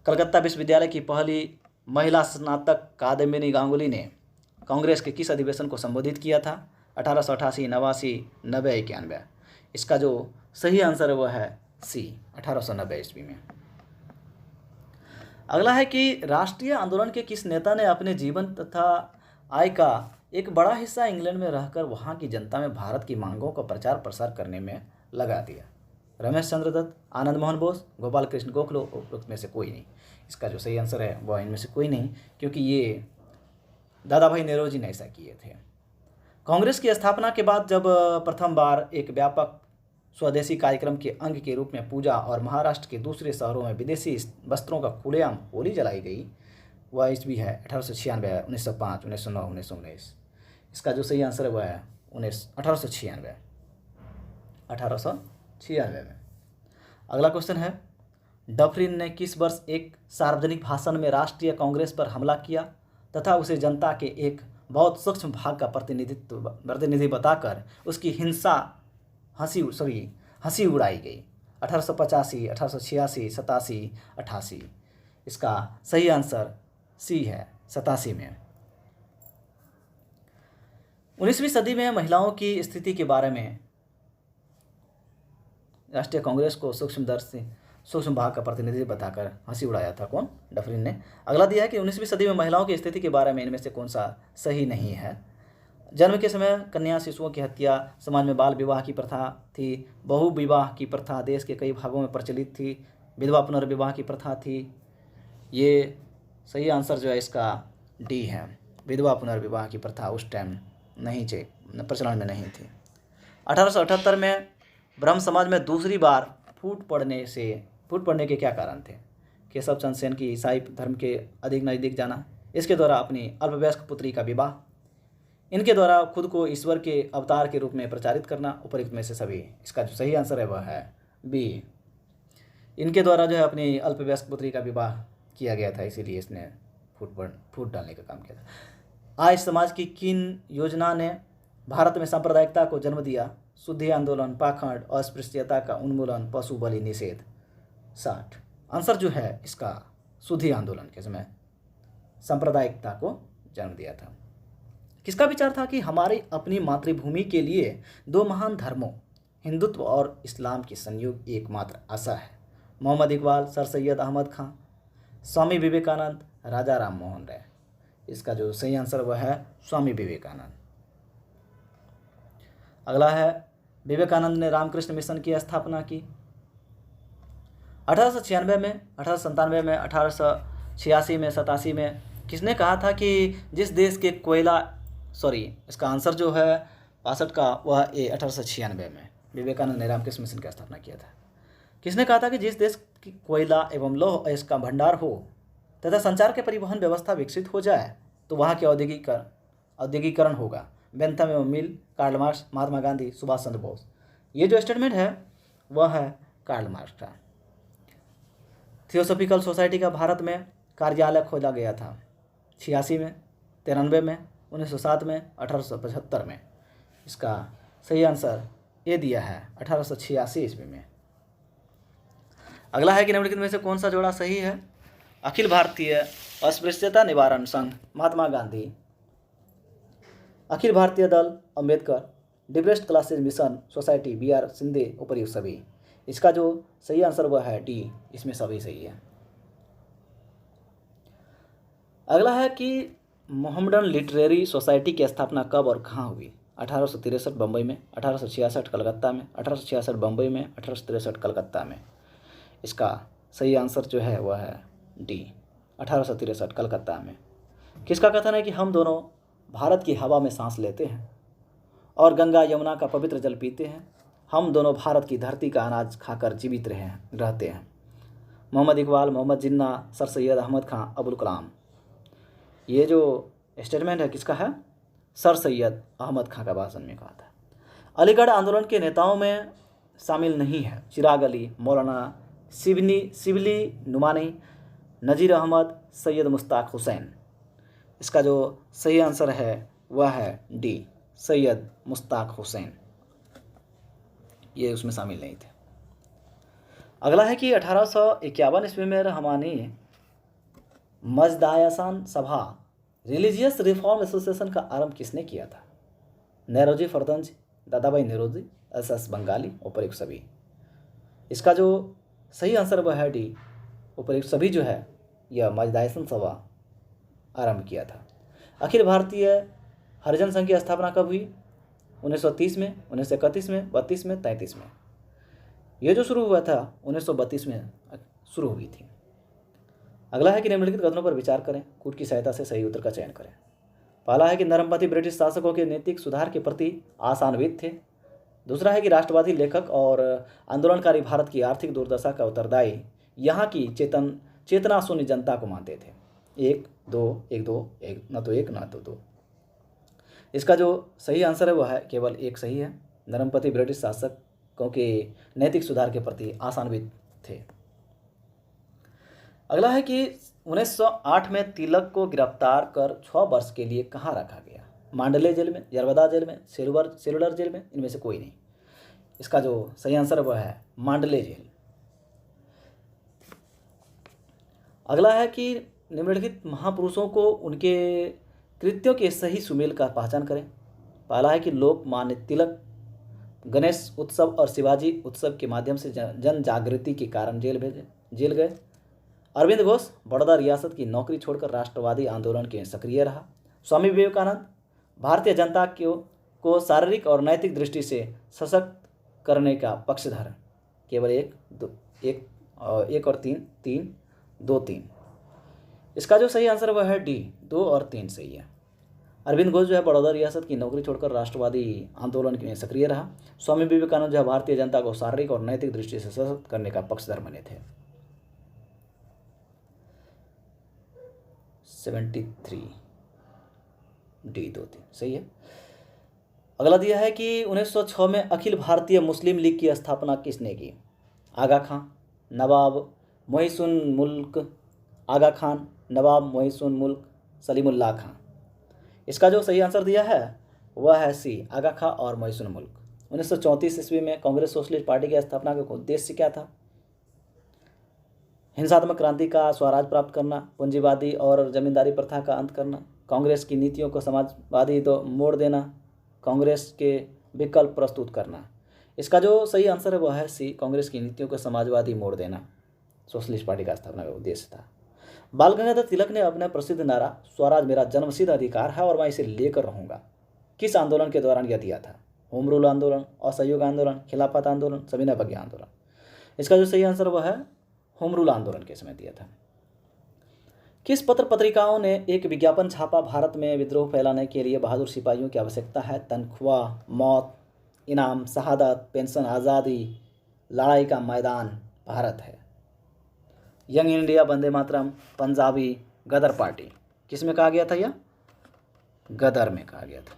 कलकत्ता विश्वविद्यालय की पहली महिला स्नातक कादम्बिनी गांगुली ने कांग्रेस के किस अधिवेशन को संबोधित किया था? 1888, 89, 90, 91। इसका जो सही आंसर है वह है सी, 1890 ईस्वी में। अगला है कि राष्ट्रीय आंदोलन के किस नेता ने अपने जीवन तथा आय का एक बड़ा हिस्सा इंग्लैंड में रहकर वहां की जनता में भारत की मांगों का प्रचार प्रसार करने में लगा दिया? रमेश चंद्र दत्त, आनंद मोहन बोस, गोपाल कृष्ण गोखले, उपरोक्त में से कोई नहीं। इसका जो सही आंसर है वह इनमें से कोई नहीं, क्योंकि ये दादा भाई नेहरूजी ने ऐसा किए थे। कांग्रेस की स्थापना के बाद जब प्रथम बार एक व्यापक स्वदेशी कार्यक्रम के अंग के रूप में पूजा और महाराष्ट्र के दूसरे शहरों में विदेशी वस्त्रों का खुलेआम होली जलाई गई, वह ईस्वी है 1896, 1905, 1909, 1919। इसका जो सही आंसर है वह है 1896 में। अगला क्वेश्चन है, डफरिन ने किस वर्ष एक सार्वजनिक भाषण में राष्ट्रीय कांग्रेस पर हमला किया तथा उसे जनता के एक बहुत सूक्ष्म भाग का प्रतिनिधि बताकर उसकी हंसी उड़ाई गई? 1885, 1886, 87, 88। इसका सही आंसर सी है, 87 में। 19वीं सदी में महिलाओं की स्थिति के बारे में राष्ट्रीय कांग्रेस को सूक्ष्म भाग का प्रतिनिधि बताकर हंसी उड़ाया था कौन? डफरिन ने। अगला दिया है कि 19वीं सदी में महिलाओं की स्थिति के बारे में इनमें से कौन सा सही नहीं है? जन्म के समय कन्या शिशुओं की हत्या, समाज में बाल विवाह की प्रथा थी, बहु विवाह की प्रथा देश के कई भागों में प्रचलित थी, विधवा पुनर्विवाह की प्रथा थी। ये सही आंसर जो है इसका डी है, विधवा पुनर्विवाह की प्रथा उस टाइम प्रचलन में नहीं थी। 1878 में ब्रह्म समाज में दूसरी बार फूट पड़ने के क्या कारण थे? केशव चंद्र सेन की ईसाई धर्म के अधिक नज़दीक जाना, इसके द्वारा अपनी अल्पवयस्क पुत्री का विवाह, इनके द्वारा खुद को ईश्वर के अवतार के रूप में प्रचारित करना, उपयुक्त में से सभी। इसका जो सही आंसर है वह है बी, इनके द्वारा जो है अपनी अल्पवयस्क पुत्री का विवाह किया गया था, इसीलिए इसने फूट डालने का काम किया था। आज समाज की किन योजना ने भारत में सांप्रदायिकता को जन्म दिया? शुद्धि आंदोलन, पाखंड, अस्पृश्यता का उन्मूलन, पशु बलि निषेध। 60 आंसर जो है इसका शुद्धि आंदोलन के समय सांप्रदायिकता को जन्म दिया था। किसका विचार था कि हमारी अपनी मातृभूमि के लिए दो महान धर्मों हिंदुत्व और इस्लाम की संयोग एकमात्र आशा है? मोहम्मद इकबाल, सर सैयद अहमद खां, स्वामी विवेकानंद, राजा राम मोहन राय। इसका जो सही आंसर वह है स्वामी विवेकानंद। अगला है, विवेकानंद ने रामकृष्ण मिशन की स्थापना की 1896 में, 1897 में, 1886 में, 87 में। किसने कहा था कि जिस देश के इसका आंसर जो है 62 का वह 1896 में विवेकानंद ने रामकृष्ण मिशन की स्थापना किया था। किसने कहा था कि जिस देश की कोयला एवं लौह इसका भंडार हो तथा संचार के परिवहन व्यवस्था विकसित हो जाए तो वहाँ के औद्योगिकरण होगा? बेंथम एवं मिल, कार्ल मार्क्स, महात्मा गांधी, सुभाष चंद्र बोस। ये जो स्टेटमेंट है वह है कार्ल मार्क्स का। थियोसॉफिकल सोसाइटी का भारत में कार्यालय खोला गया था 86 में, 93 में, 1907 में, 1875 में। इसका सही आंसर ये दिया है 1886 ईस्वी में। अगला है कि निम्नलिखित में से कौन सा जोड़ा सही है? अखिल भारतीय अस्पृश्यता निवारण संघ Mahatma Gandhi, Akhil Bharatiya Dal Ambedkar, depressed classes mission society BR Shinde, उपयुक्त सभी। इसका जो सही आंसर वह है डी, इसमें सभी सही है। अगला है कि मोहम्मडन लिटरेरी सोसाइटी की स्थापना कब और कहाँ हुई? 1863 बम्बई में, 1866 कलकत्ता में, 1866 बम्बई में, 1863 कलकत्ता में। इसका सही आंसर जो है वह है डी, 1863 कलकत्ता में। किसका कथन है कि हम दोनों भारत की हवा में सांस लेते हैं और गंगा यमुना का पवित्र जल पीते हैं, हम दोनों भारत की धरती का अनाज खाकर जीवित रहते हैं? मोहम्मद इकबाल, मोहम्मद जिन्ना, सर सैयद अहमद खां, अबुल कलाम। ये जो स्टेटमेंट है किसका है? सर सैयद अहमद खां का भाषण में कहा था। अलीगढ़ आंदोलन के नेताओं में शामिल नहीं है? चिराग अली, मौलाना शिबली नुमानी, नज़ीर अहमद, सैयद मुश्ताक हुसैन। इसका जो सही आंसर है वह है डी, सैयद मुश्ताक हुसैन। ये उसमें शामिल नहीं थे। अगला है कि 1851 ईस्वी में रहमानी मजदायसान सभा रिलीजियस रिफॉर्म एसोसिएशन का आरंभ किसने किया था? नेरोजी फरदंज, दादा भाई नेरोजी, SS बंगाली, उपयुक्त सभी। इसका जो सही आंसर वह है डी, उपयुक्त सभी जो है यह मजदायसान सभा आरंभ किया था। अखिल भारतीय हरिजन संघ की स्थापना कब हुई? 1930 में, 1931 में, 32 में, 33 में। ये जो शुरू हुआ था 1932 में शुरू हुई थी। अगला है कि निम्नलिखित कथनों पर विचार करें, कूट की सहायता से सही उत्तर का चयन करें। पहला है कि नरमपंथी ब्रिटिश शासकों के नैतिक सुधार के प्रति आशान्वित थे। दूसरा है कि राष्ट्रवादी लेखक और आंदोलनकारी भारत की आर्थिक दुर्दशा का उत्तरदायी यहाँ की चेतना शून्य जनता को मानते थे। एक दो एक, न तो एक न तो दो। इसका जो सही आंसर है वह है केवल एक सही है। नरमपंथी ब्रिटिश शासकों के नैतिक सुधार के प्रति आशान्वित थे। अगला है कि 1908 में तिलक को गिरफ्तार कर 6 वर्ष के लिए कहाँ रखा गया? मांडले जेल में, यरवदा जेल में, सेलुलर जेल में, इनमें से कोई नहीं। इसका जो सही आंसर है वह है मांडले जेल। अगला है कि निम्नलिखित महापुरुषों को उनके कृत्यों के सही सुमेल का पहचान करें। पहला है कि लोकमान्य तिलक गणेश उत्सव और शिवाजी उत्सव के माध्यम से जन जागृति के कारण जेल गए। अरविंद घोष बड़ौदा रियासत की नौकरी छोड़कर राष्ट्रवादी आंदोलन के सक्रिय रहा। स्वामी विवेकानंद भारतीय जनता को शारीरिक और नैतिक दृष्टि से सशक्त करने का पक्षधर। केवल एक और तीन। इसका जो सही आंसर वह है डी, 2 और 3 सही है। अरविंद घोष जो है बड़ौदा रियासत की नौकरी छोड़कर राष्ट्रवादी आंदोलन में सक्रिय रहा। स्वामी विवेकानंद जो है भारतीय जनता को शारीरिक और नैतिक दृष्टि से सशक्त करने का पक्षधर बने थे। 73 डी, 2 3 सही है। अगला दिया है कि 1906 में अखिल भारतीय मुस्लिम लीग की स्थापना किसने की? आगा खां, नवाब मोहिसुन मुल्क आगा खान, नवाब मोहिसुन मुल्क सलीमुल्लाह खां। इसका जो सही आंसर दिया है वह है सी, आगा खां और मोहिसुन मुल्क। 1934 ईस्वी में कांग्रेस सोशलिस्ट पार्टी की स्थापना का उद्देश्य क्या था? हिंसात्मक क्रांति का स्वराज प्राप्त करना, पूंजीवादी और जमींदारी प्रथा का अंत करना, कांग्रेस की नीतियों को समाजवादी मोड़ देना, कांग्रेस के विकल्प प्रस्तुत करना। इसका जो सही आंसर है वह है सी, कांग्रेस की नीतियों को समाजवादी मोड़ देना सोशलिस्ट पार्टी का स्थापना का उद्देश्य था। बाल गंगाधर तिलक ने अपना प्रसिद्ध नारा स्वराज मेरा जन्मसिद्ध अधिकार है और मैं इसे लेकर रहूंगा किस आंदोलन के दौरान यह दिया था? होम रूल आंदोलन, असहयोग आंदोलन, खिलाफत आंदोलन, सविनय अवज्ञा आंदोलन। इसका जो सही आंसर वह है होम रूल आंदोलन के समय दिया था। किस पत्र पत्रिकाओं ने एक विज्ञापन छापा? भारत में विद्रोह फैलाने के लिए बहादुर सिपाहियों की आवश्यकता है, तनख्वाह, मौत, इनाम, शहादत, पेंशन, आज़ादी, लड़ाई का मैदान भारत है। यंग इंडिया, वंदे मातरम, पंजाबी, गदर पार्टी, किस में कहा गया था? यह गदर में कहा गया था।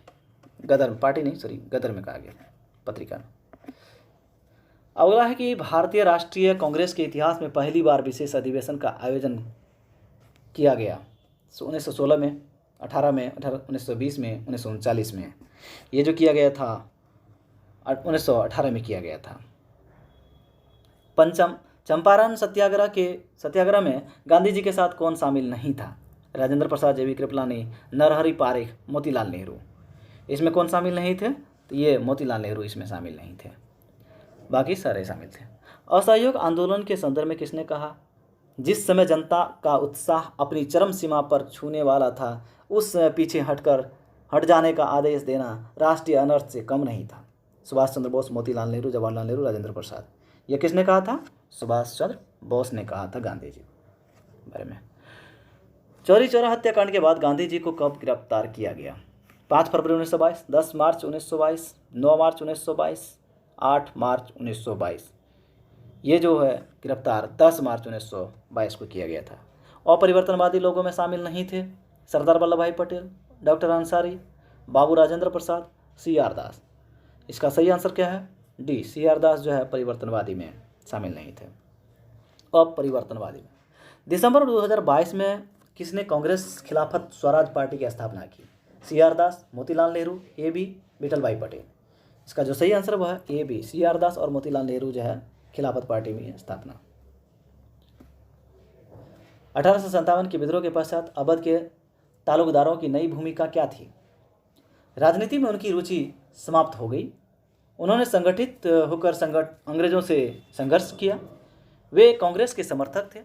गदर पार्टी नहीं, सॉरी, गदर में कहा गया था पत्रिका। अगला है कि भारतीय राष्ट्रीय कांग्रेस के इतिहास में पहली बार विशेष अधिवेशन का आयोजन किया गया 1916 में, 18 में, 1920 में, 1939 में। ये जो किया गया था 1918 में किया गया था। पंचम, चंपारण सत्याग्रह में गांधी जी के साथ कौन शामिल नहीं था? राजेंद्र प्रसाद, जेवी कृपलानी, नरहरि पारेख, मोतीलाल नेहरू। इसमें कौन शामिल नहीं थे? तो ये मोतीलाल नेहरू इसमें शामिल नहीं थे, बाकी सारे शामिल थे। असहयोग आंदोलन के संदर्भ में किसने कहा? जिस समय जनता का उत्साह अपनी चरम सीमा पर छूने वाला था उस समय पीछे हट जाने का आदेश देना राष्ट्रीय अनर्थ से कम नहीं था। सुभाष चंद्र बोस, मोतीलाल नेहरू, जवाहरलाल नेहरू, राजेंद्र प्रसाद। यह किसने कहा था? सुभाष चंद्र बोस ने कहा था गांधी जी के बारे में। चौरी चौरा हत्याकांड के बाद गांधी जी को कब गिरफ्तार किया गया? 5 फरवरी 1922, 10 मार्च 1922, 9 मार्च 1922, 8 मार्च 1922। ये जो है गिरफ्तार 10 मार्च 1922 को किया गया था। अपरिवर्तनवादी लोगों में शामिल नहीं थे सरदार वल्लभ भाई पटेल, डॉक्टर अंसारी, बाबू राजेंद्र प्रसाद, CR दास। इसका सही आंसर क्या है? डी, CR दास जो है परिवर्तनवादी में शामिल नहीं थे। अपरिवर्तनवादी में दिसंबर 2022 में किसने कांग्रेस खिलाफत स्वराज पार्टी की स्थापना की? CR दास, मोतीलाल नेहरू, AB विठल भाई पटेल। इसका जो सही आंसर वह है AB, CR दास और मोतीलाल नेहरू जो है खिलाफत पार्टी में स्थापना। 1857 के विद्रोह के पश्चात अवध के तालुकदारों की नई भूमिका क्या थी? राजनीति में उनकी रुचि समाप्त हो गई। उन्होंने संगठित होकर अंग्रेजों से संघर्ष किया। वे कांग्रेस के समर्थक थे।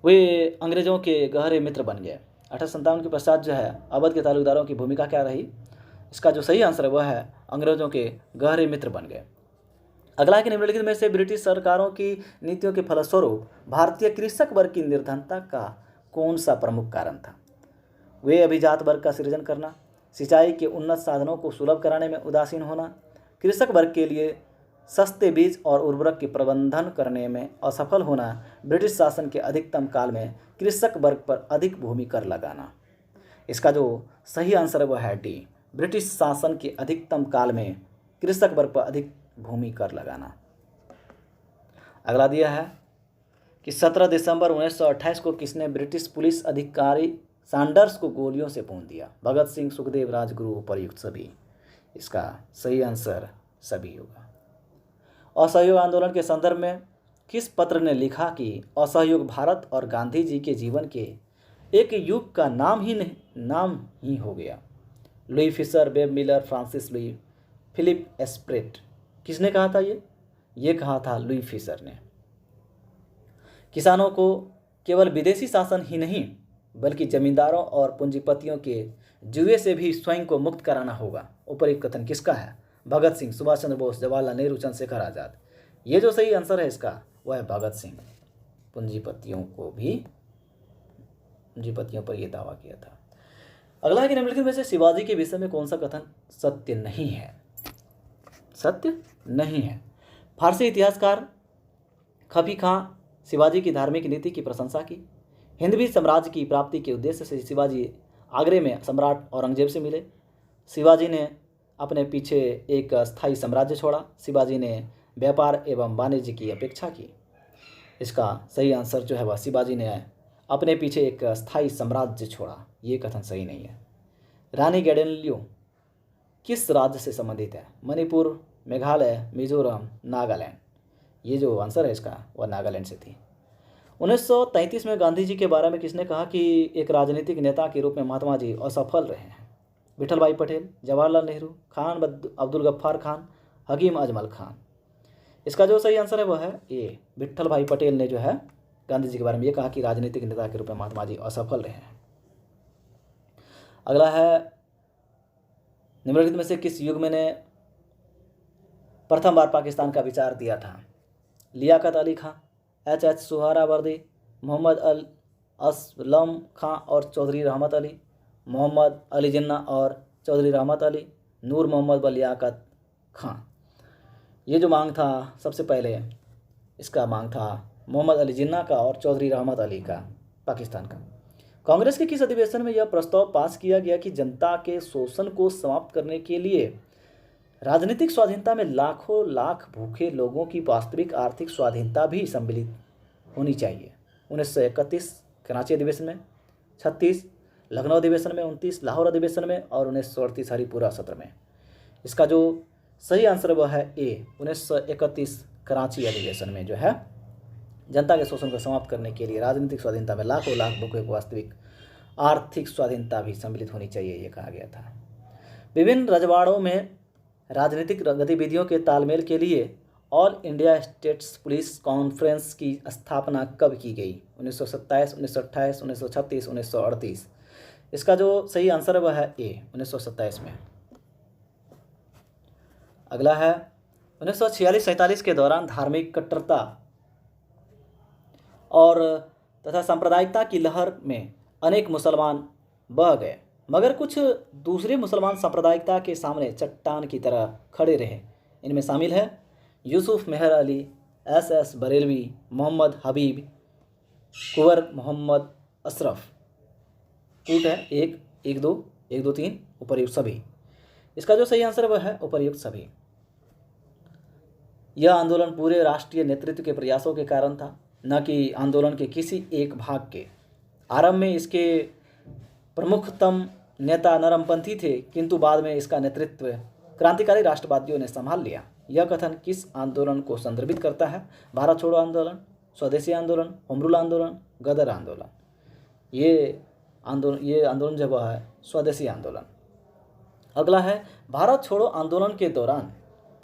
वे अंग्रेजों के गहरे मित्र बन गए। 1857 के पश्चात जो है अवध के तालुकदारों की भूमिका क्या रही? इसका जो सही आंसर है वह है अंग्रेजों के गहरे मित्र बन गए। अगला है कि निम्नलिखित में से ब्रिटिश सरकारों की नीतियों के फलस्वरूप भारतीय कृषक वर्ग की निर्धनता का कौन सा प्रमुख कारण था? वे अभिजात वर्ग का सृजन करना, सिंचाई के उन्नत साधनों को सुलभ कराने में उदासीन होना, कृषक वर्ग के लिए सस्ते बीज और उर्वरक के प्रबंधन करने में असफल होना, ब्रिटिश शासन के अधिकतम काल में कृषक वर्ग पर अधिक भूमि कर लगाना। इसका जो सही आंसर है वह है डी, ब्रिटिश शासन के अधिकतम काल में कृषक वर्ग पर अधिक भूमि कर लगाना। अगला दिया है कि 17 दिसंबर 1928 को किसने ब्रिटिश पुलिस अधिकारी सैंडर्स को गोलियों से भून दिया? भगत सिंह, सुखदेव, राजगुरु, उपर्युक्त सभी। इसका सही आंसर सभी होगा। असहयोग आंदोलन के संदर्भ में किस पत्र ने लिखा कि असहयोग भारत और गांधी जी के जीवन के एक युग का नाम ही हो गया? Louis Fischer, Webb Miller, Francis Louis, Philip Spratt. किसने कहा था ये कहा था लुई फिशर ने। किसानों को केवल विदेशी शासन ही नहीं बल्कि जमींदारों और पूंजीपतियों के जुए से भी स्वयं को मुक्त कराना होगा। उपरोक्त कथन किसका है? भगत सिंह, सुभाष चंद्र बोस, जवाहरलाल नेहरू, चंद्रशेखर आजाद। ये जो सही आंसर है इसका वह है भगत सिंह। पूंजीपतियों पर यह दावा किया था। अगला है कि निम्नलिखित में से शिवाजी के विषय में कौन सा कथन सत्य नहीं है? सत्य नहीं है। फारसी इतिहासकार खफी खां शिवाजी की धार्मिक नीति की प्रशंसा की। हिंदवी साम्राज्य की प्राप्ति के उद्देश्य से शिवाजी आगरे में सम्राट औरंगजेब से मिले। शिवाजी ने अपने पीछे एक स्थायी साम्राज्य छोड़ा। शिवाजी ने व्यापार एवं वाणिज्य की अपेक्षा की। इसका सही आंसर जो है वह शिवाजी ने अपने पीछे एक स्थायी साम्राज्य छोड़ा। ये कथन सही नहीं है। रानी गैडेनलियो किस राज्य से संबंधित है? मणिपुर, मेघालय, मिजोरम, नागालैंड। ये जो आंसर है इसका वह नागालैंड से थी। 1933 में गांधी जी के बारे में किसने कहा कि एक राजनीतिक नेता के रूप में महात्मा जी असफल रहे हैं? विठल भाई पटेल, जवाहरलाल नेहरू, खान अब्दुल गफ्फार खान, हकीम अजमल खान। इसका जो सही आंसर है वह है ए, विठल भाई पटेल ने जो है गांधी जी के बारे में ये कहा कि राजनीतिक नेता के रूप में महात्मा जी असफल रहे हैं। अगला है निम्नलिखित में से किस युग में ने प्रथम बार पाकिस्तान का विचार दिया था? लियाकत अली खां, एच सुहरावर्दी, मोहम्मद अल असलम खां और चौधरी रहमत अली, मोहम्मद अली जिन्ना और चौधरी रहमत अली, नूर मोहम्मद व लियाकत खां। ये जो मांग था सबसे पहले इसका मांग था मोहम्मद अली जिन्ना का और चौधरी रहमत अली का, पाकिस्तान का। कांग्रेस के किस अधिवेशन में यह प्रस्ताव पास किया गया कि जनता के शोषण को समाप्त करने के लिए राजनीतिक स्वाधीनता में लाखों लाख भूखे लोगों की वास्तविक आर्थिक स्वाधीनता भी सम्मिलित होनी चाहिए? 1931 कराची अधिवेशन में, 36 लखनऊ अधिवेशन में, 29 लाहौर अधिवेशन में और 1938 हरिपुरा सत्र में। इसका जो सही आंसर वह है ए, 1931 कराची अधिवेशन में जो है जनता के शोषण को समाप्त करने के लिए राजनीतिक स्वाधीनता में लाखों लाख भूखे को वास्तविक आर्थिक स्वाधीनता भी सम्मिलित होनी चाहिए, ये कहा गया था। विभिन्न रजवाड़ों में राजनीतिक गतिविधियों के तालमेल के लिए all India states police conference की स्थापना कब की गई? 1927, 1928, 1936, 1938। इसका जो सही आंसर है वह है ए, 1927 में। अगला है 1946-47 के दौरान धार्मिक कट्टरता और तथा सांप्रदायिकता की लहर में अनेक मुसलमान बह गए, मगर कुछ दूसरे मुसलमान सांप्रदायिकता के सामने चट्टान की तरह खड़े रहे। इनमें शामिल है यूसुफ मेहर अली, एस बरेलवी, मोहम्मद हबीब, कुंवर मोहम्मद अशरफ। टूट है 1, 1, 2, 1, 2, 3 उपर्युक्त सभी। इसका जो सही आंसर वह है उपर्युक्त सभी। यह आंदोलन पूरे राष्ट्रीय नेतृत्व के प्रयासों के कारण था, न कि आंदोलन के किसी एक भाग के। आरंभ में इसके प्रमुखतम नेता नरमपंथी थे, किंतु बाद में इसका नेतृत्व क्रांतिकारी राष्ट्रवादियों ने संभाल लिया। यह कथन किस आंदोलन को संदर्भित करता है? भारत छोड़ो आंदोलन, स्वदेशी आंदोलन, होम रूल आंदोलन, गदर आंदोलन। ये आंदोलन जब वह है स्वदेशी आंदोलन। अगला है भारत छोड़ो आंदोलन के दौरान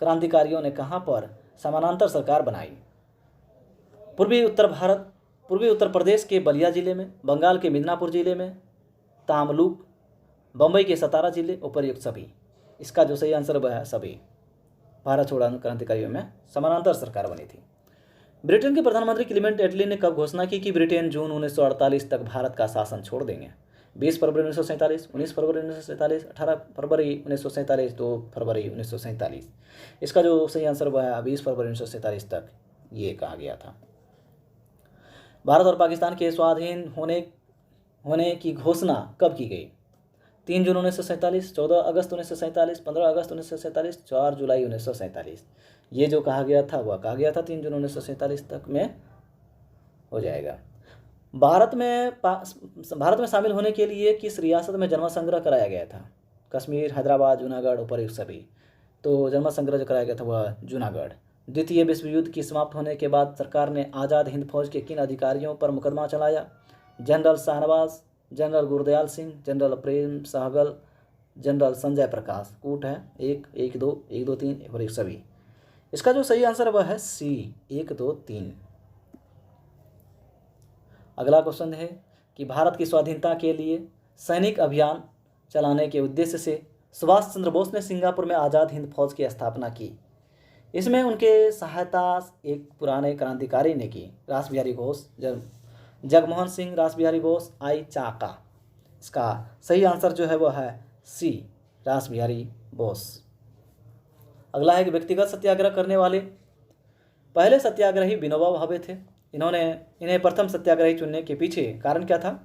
क्रांतिकारियों ने कहाँ पर समानांतर सरकार बनाई? पूर्वी उत्तर प्रदेश के बलिया जिले में, बंगाल के मिदनापुर जिले में, तामलुक, बम्बई के सतारा जिले, उपर्युक्त सभी। इसका जो सही आंसर वह है सभी। भारत छोड़ो क्रांतिकारियों में समानांतर सरकार बनी थी। ब्रिटेन के प्रधानमंत्री क्लीमेंट एटली ने कब घोषणा की कि ब्रिटेन जून 1948 तक भारत का शासन छोड़ देंगे? 20 फरवरी 1947, 19 फरवरी 1947, 18 फरवरी 1947, 2 फरवरी 1947। इसका जो सही आंसर हुआ है 20 फरवरी 1947 तक ये कहा गया था। भारत और पाकिस्तान के स्वाधीन होने की घोषणा कब की गई? 3 जून 1947, 14 अगस्त 1947, 15 अगस्त 1947, 4 जुलाई 1947। ये जो कहा गया था वह कहा गया था 3 जून 1947 तक में हो जाएगा। भारत में शामिल होने के लिए किस रियासत में जन्म संग्रह कराया गया था? कश्मीर, हैदराबाद, जूनागढ़, उपर्युक्त सभी। तो जन्म संग्रह जो कराया गया था वह जूनागढ़। द्वितीय विश्व युद्ध की समाप्त होने के बाद सरकार ने आज़ाद हिंद फौज के किन अधिकारियों पर मुकदमा चलाया? General Shahnawaz, general Gurdayal Singh, general Prem Sahgal, general Sanjay Prakash. कूट है 1, 1, 2, 1, 2, 3 और 1 सभी। इसका जो सही आंसर है वह है सी, 1, 2, 3। अगला क्वेश्चन है कि भारत की स्वाधीनता के लिए सैनिक अभियान चलाने के उद्देश्य से सुभाष चंद्र बोस ने सिंगापुर में आज़ाद हिंद फौज की स्थापना की। इसमें उनके सहायता एक पुराने क्रांतिकारी ने की, रासबिहारी घोष, जगमोहन सिंह, रासबिहारी बोस, आई चाका। इसका सही आंसर जो है वह है सी, रासबिहारी बोस। अगला है कि व्यक्तिगत सत्याग्रह करने वाले पहले सत्याग्रही विनोबा भावे थे। इन्हें प्रथम सत्याग्रही चुनने के पीछे कारण क्या था?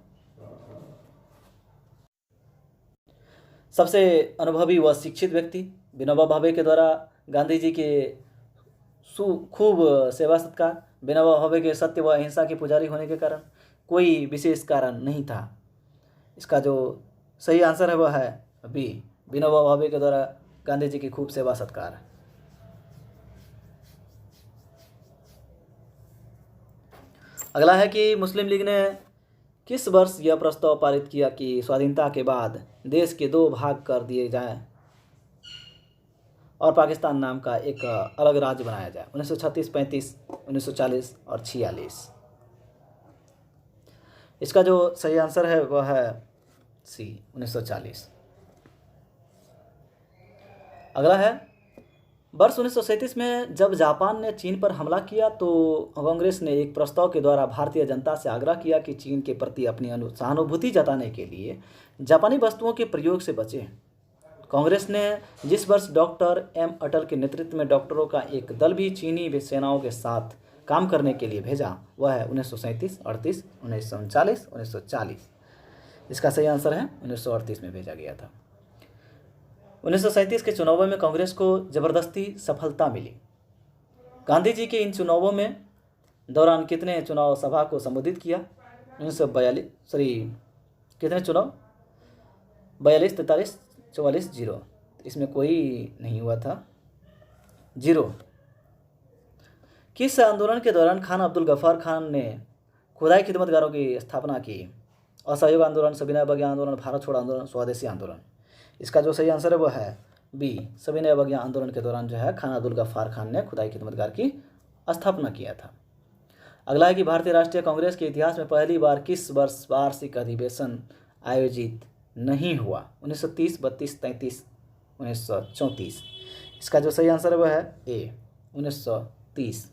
सबसे अनुभवी व शिक्षित व्यक्ति। विनोबा भावे के द्वारा गांधी जी के खूब सेवा सत्कार। विनोबा भावे के सत्य व अहिंसा के पुजारी होने के कारण। कोई विशेष कारण नहीं था। इसका जो सही आंसर है वह है बी, विनोबा भावे के द्वारा गांधी जी की खूब सेवा सत्कार। अगला है कि मुस्लिम लीग ने किस वर्ष यह प्रस्ताव पारित किया कि स्वाधीनता के बाद देश के 2 भाग कर दिए जाएं और पाकिस्तान नाम का एक अलग राज्य बनाया जाए? 1936, 35, 1940 और 46। इसका जो सही आंसर है वह है सी, 1940। अगला है वर्ष 1937 में जब जापान ने चीन पर हमला किया तो कांग्रेस ने एक प्रस्ताव के द्वारा भारतीय जनता से आग्रह किया कि चीन के प्रति अपनी सहानुभूति जताने के लिए जापानी वस्तुओं के प्रयोग से बचें। कांग्रेस ने जिस वर्ष डॉक्टर एम अटल के नेतृत्व में डॉक्टरों का एक दल भी चीनी सेनाओं के साथ काम करने के लिए भेजा वह है 1937, 38, 1939, 1940। इसका सही आंसर है 1938 में भेजा गया था। 1937 के चुनावों में कांग्रेस को जबरदस्ती सफलता मिली। गांधी जी के इन चुनावों में दौरान कितने चुनाव सभा को संबोधित किया? 1942 कितने चुनाव? 42, 43, 44, 0। इसमें कोई नहीं हुआ था, 0। किस आंदोलन के दौरान खान अब्दुल गफ्फार खान ने खुदाई खिदमतगारों की स्थापना की? असहयोग आंदोलन, सविनय अवज्ञा आंदोलन, भारत छोड़ो आंदोलन, स्वदेशी आंदोलन। इसका जो सही आंसर है वह है बी, सविनय अवज्ञा आंदोलन के दौरान जो है खान अब्दुल गफ्फार खान ने खुदाई खिदमतगार की स्थापना किया था। अगला है कि भारतीय राष्ट्रीय कांग्रेस के इतिहास में पहली बार किस वर्ष वार्षिक अधिवेशन आयोजित नहीं हुआ? 1930, 32, 33, 1934। इसका जो सही आंसर है वह है ए, 1930।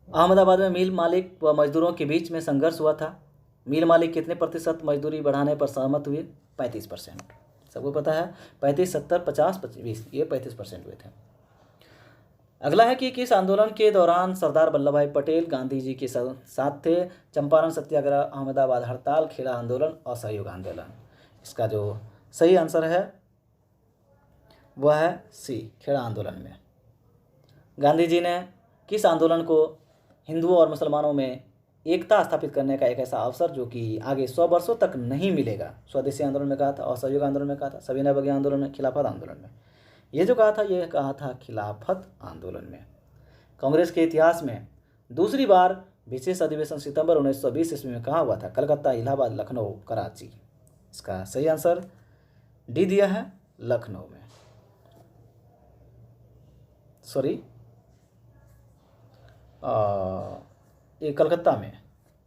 अहमदाबाद में मिल मालिक व मजदूरों के बीच में संघर्ष हुआ था। मिल मालिक कितने प्रतिशत मजदूरी बढ़ाने पर सहमत हुए? 35%। सबको पता है 35, 70, 50, 20, ये 35% हुए थे। अगला है कि किस आंदोलन के दौरान सरदार वल्लभ भाई पटेल गांधी जी के साथ थे? चंपारण सत्याग्रह, अहमदाबाद हड़ताल, खेड़ा आंदोलन, असहयोग आंदोलन। इसका जो सही आंसर है वह है सी, खेड़ा आंदोलन में। गांधी जी ने किस आंदोलन को हिंदुओं और मुसलमानों में एकता स्थापित करने का एक ऐसा अवसर जो कि आगे 100 वर्षों तक नहीं मिलेगा? स्वदेशी आंदोलन में कहा था, असहयोग आंदोलन में कहा था, सविनय अवज्ञा आंदोलन में, खिलाफत आंदोलन में। ये जो कहा था ये कहा था खिलाफत आंदोलन में। कांग्रेस के इतिहास में दूसरी बार विशेष अधिवेशन सितंबर 1920 ईस्वी में कहाँ हुआ था? कलकत्ता, इलाहाबाद, लखनऊ, कराची। इसका सही आंसर डी दिया है, लखनऊ में। सॉरी, ये कलकत्ता में